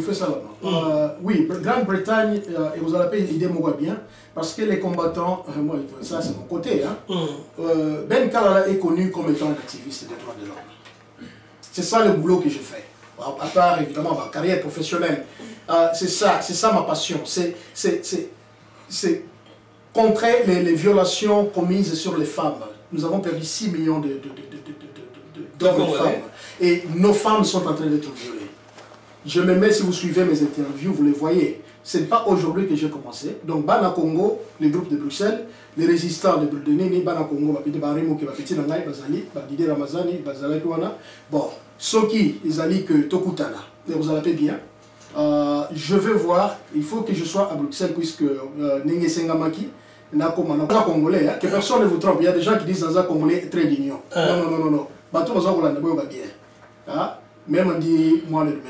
fait ça là-bas. Oui, Grande-Bretagne, et vous allez l'idée bien, parce que les combattants, moi, ça c'est mon côté, hein. Ben Kalala est connu comme étant un activiste des droits de l'homme. C'est ça le boulot que je fais. À part évidemment ma carrière professionnelle. C'est ça ma passion. C'est contrer les violations commises sur les femmes. Nous avons perdu 6 millions d'hommes et femmes. Et nos femmes sont en train d'être violées. Je me mets, si vous suivez mes interviews, vous les voyez. Ce n'est pas aujourd'hui que j'ai commencé. Donc, Bana Congo, le groupe de Bruxelles, les résistants de Nini, Bana Congo, bon, Soki, ils allaient que Tokutana, vous allez bien. Je veux voir, il faut que je sois à Bruxelles, puisque Nengue Sengamaki, Congolais, que personne ne vous trompe. Il y a des gens qui disent que Congolais est très dignon. Non. Bateau va bien. Même on dit, moi le mène.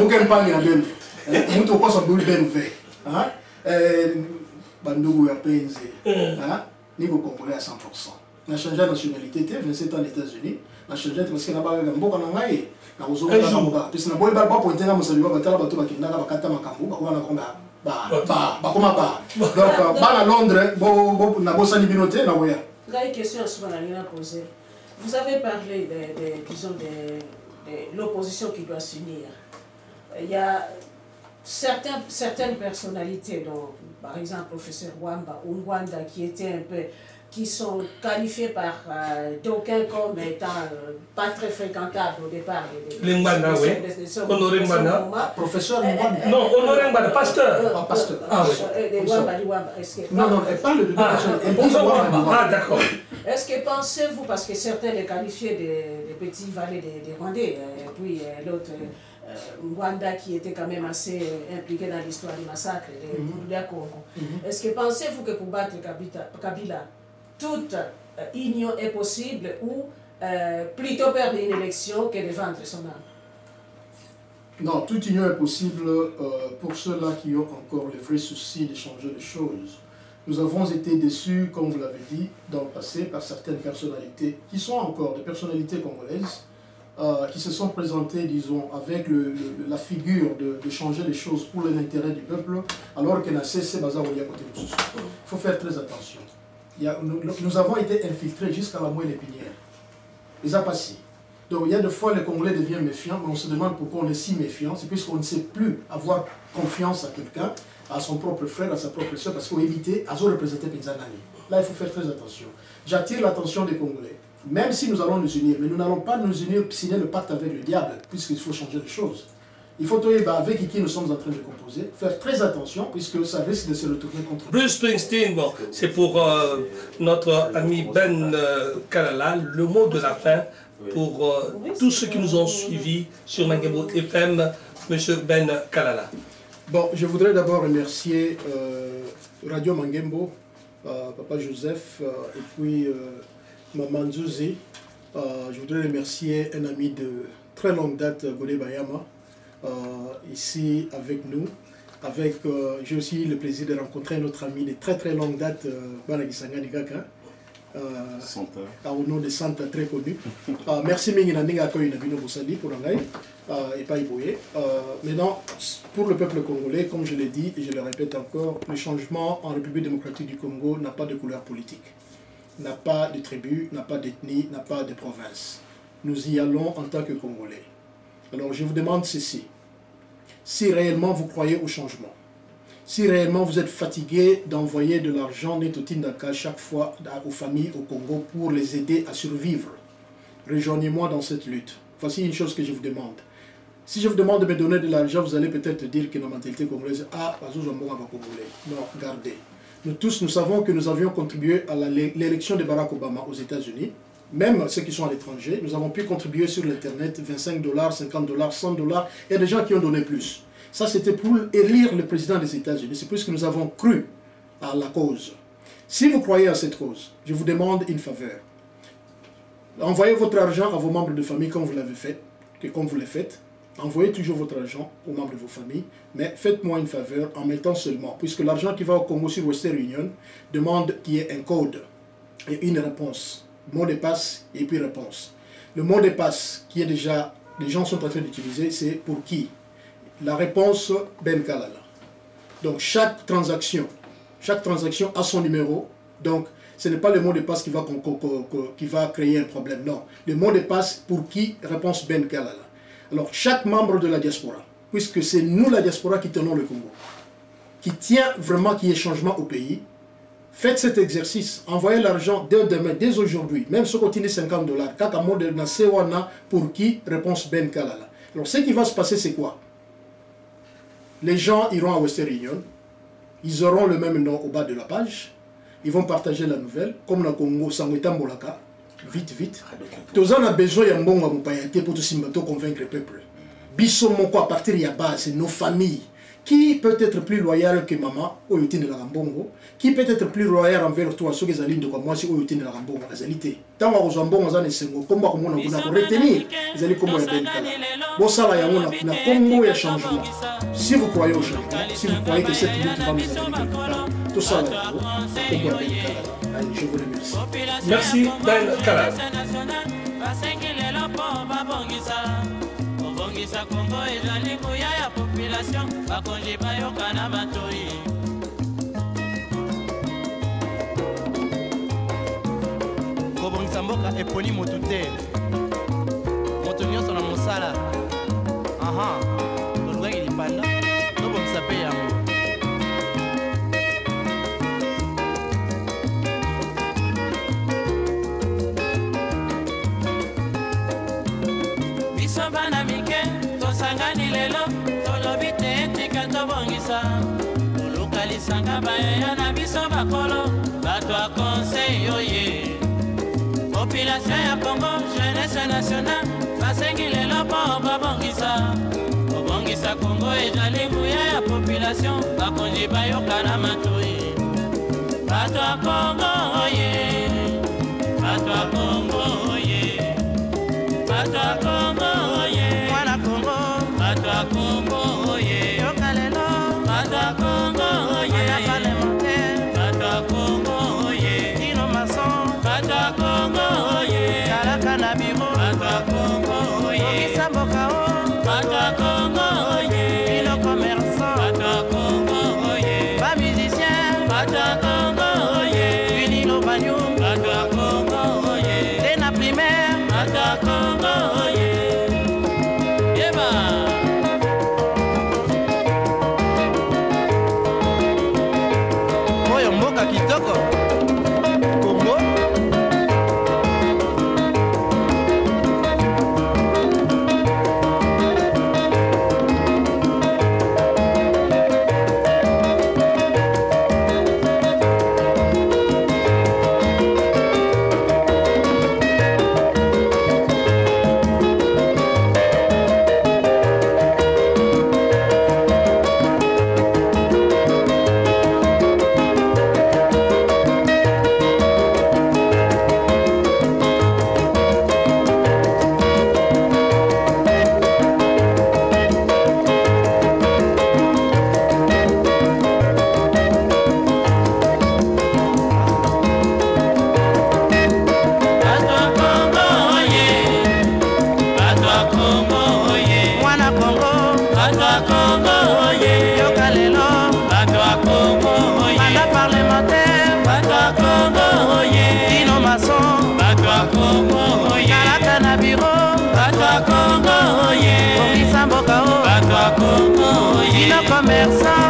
Aucun pas n'y a deux. Nous ne pouvons pas nous faire. Bandou est PNZ. Niveau Congolais à 100%. On a changé de nationalité, 27 ans aux États-Unis. On a changé parce qu'il n'y a pas de beaucoup de gens. Parce que na pas pointer na musaliwa batala bato bakindaka bakata makambu bakona donc à Londres na bosani binote na oya. Là une question sur la ligne à poser. Vous avez parlé de l'opposition qui doit s'unir. Il y a certaines personnalités, dont, par exemple le professeur Wamba ou Ngwanda, qui sont qualifiés par d'aucuns comme étant pas très fréquentables au départ. Les Ngwanda, oui. Honoré Ngwanda. Professeur Ngwanda. Non, Honoré Ngwanda, pasteur. Pasteur. Ah oui. Non, elle parle de Ah, d'accord. Est-ce que pensez-vous, parce que certains les qualifiaient des petits valets des Rwandais, et puis l'autre, Ngwanda qui était quand même assez impliqué dans l'histoire du massacre de Mouloudia Congo, est-ce que pensez-vous que pour battre Kabila, toute union est possible ou plutôt perdre une élection que de vendre son âme? Non, toute union est possible pour ceux-là qui ont encore le vrai souci de changer les choses. Nous avons été déçus, comme vous l'avez dit, dans le passé, par certaines personnalités, qui sont encore des personnalités congolaises, qui se sont présentées, disons, avec la figure de changer les choses pour l'intérêt du peuple, alors que n'a cessé Bazar Olia côté de Il faut faire très attention. Nous avons été infiltrés jusqu'à la moelle épinière. Les a passés. Donc il y a des fois les Congolais deviennent méfiants, mais on se demande pourquoi on est si méfiant. C'est puisqu'on ne sait plus avoir confiance à quelqu'un, à son propre frère, à sa propre soeur, parce qu'on évite à représenter Penzanani. Là, il faut faire très attention. J'attire l'attention des Congolais. Même si nous allons nous unir, mais nous n'allons pas nous unir, signer le pacte avec le diable, puisqu'il faut changer les choses. Il faut avec qui nous sommes en train de composer, faire très attention, puisque ça risque de se retourner contre nous. Bruce Springsteen, bon, c'est pour notre ami Ben Kalala, le mot de la fin pour tous ceux qui nous ont suivis sur Mangembo FM, M. Ben Kalala. Bon, je voudrais d'abord remercier Radio Mangembo, Papa Joseph, et puis Maman Zouzi. Je voudrais remercier un ami de très longue date, Godé Bayama, ici avec nous. J'ai aussi le plaisir de rencontrer notre ami de très très longue date, Banagisanga Nigaka. Au nom de Santa très connu. Merci Minginandinga Koy Nabino Boussali pour l'anglais et pas Iboye. Maintenant, pour le peuple congolais, comme je l'ai dit et je le répète encore, le changement en République démocratique du Congo n'a pas de couleur politique, n'a pas de tribu, n'a pas d'ethnie, n'a pas de province. Nous y allons en tant que Congolais. Alors je vous demande ceci. Si réellement vous croyez au changement, si réellement vous êtes fatigué d'envoyer de l'argent net au Tindaka chaque fois aux familles au Congo pour les aider à survivre, rejoignez-moi dans cette lutte. Voici une chose que je vous demande. Si je vous demande de me donner de l'argent, vous allez peut-être dire que la mentalité congolaise, non, gardez. Nous tous, nous savons que nous avions contribué à l'élection de Barack Obama aux États-Unis. Même ceux qui sont à l'étranger, nous avons pu contribuer sur l'Internet, 25 $, 50 $, 100 $. Il y a des gens qui ont donné plus. Ça, c'était pour élire le président des États-Unis. C'est plus que nous avons cru à la cause. Si vous croyez à cette cause, je vous demande une faveur. Envoyez votre argent à vos membres de famille comme vous l'avez fait, comme vous le faites. Envoyez toujours votre argent aux membres de vos familles, mais faites-moi une faveur en mettant seulement, puisque l'argent qui va au Congo sur Western Union demande qu'il y ait un code et une réponse. Mot de passe et puis réponse. Le mot de passe qui est déjà, les gens sont en train d'utiliser, c'est pour qui? La réponse, Ben Kalala. Donc chaque transaction a son numéro. Donc ce n'est pas le mot de passe qui va créer un problème. Non. Le mot de passe pour qui? Réponse Ben Kalala. Alors chaque membre de la diaspora, puisque c'est nous la diaspora qui tenons le Congo, qui tient vraiment qu'il y ait changement au pays, faites cet exercice. Envoyez l'argent dès demain, dès aujourd'hui. Même si on continue 50 $. Kaka mot de na sewana pour qui? Réponse Ben Kalala. Alors ce qui va se passer, c'est quoi? Les gens iront à Western Union, ils auront le même nom au bas de la page, ils vont partager la nouvelle, comme dans le Congo, Sangweta Mbolaka, vite. Tous on a besoin d'un bon pour convaincre le peuple. Bissomoko à partir de la base, nos familles. Qui peut être plus loyal que maman, Oyotine de la Rambongo? Qui peut être plus loyal envers toi, ceux qui sont de moi, si Oyotine de la Rambongo, la qualité. Tant que vous avez un bon exemple, comme on a retenir, vous allez comme on a bien bon, ça là, il y a un Congo et un changement. Si vous croyez au changement, si vous croyez que cette lutte va nous amener quelque part, tout ça là, je vous remercie. Merci, Ben Kalal. Bongisa Congo ezali moya ya population bakonji bayoka na batoi kobongisa mboka eponi motu te moto nyonso na mosala tolukaki lipanda tobongisa mpe yango biso bana mike tosangani lelo tolobi te tika tobongisa tolukalisanga bayaya na biso bakolo bato ya conseil oye population ya Congo jeunesse nationale basengi lelo mpo babongisa kobongisa Congo ezali nguya ya population bakonzi bayoka na matoi bato ya Congo oye bato ya Congo oye bato ya Congo oye mwana Congo bato ya Congo oye yoka lelo bato ya Congo oye parlementaire bato ya Congo oye Dino Masson bato ya Congo oye Kalaka na biro bato ya Congo oye Kisamboka o bato ya Congo oye Dino commerçant bato ya Congo oye ba musicien bato ya Congo oye Vinilo Banyu bato ya Congo oye Tena primaire bato ya Congo oye Yeba Oyo mboka kitoko Congo Congo, Dino commerçant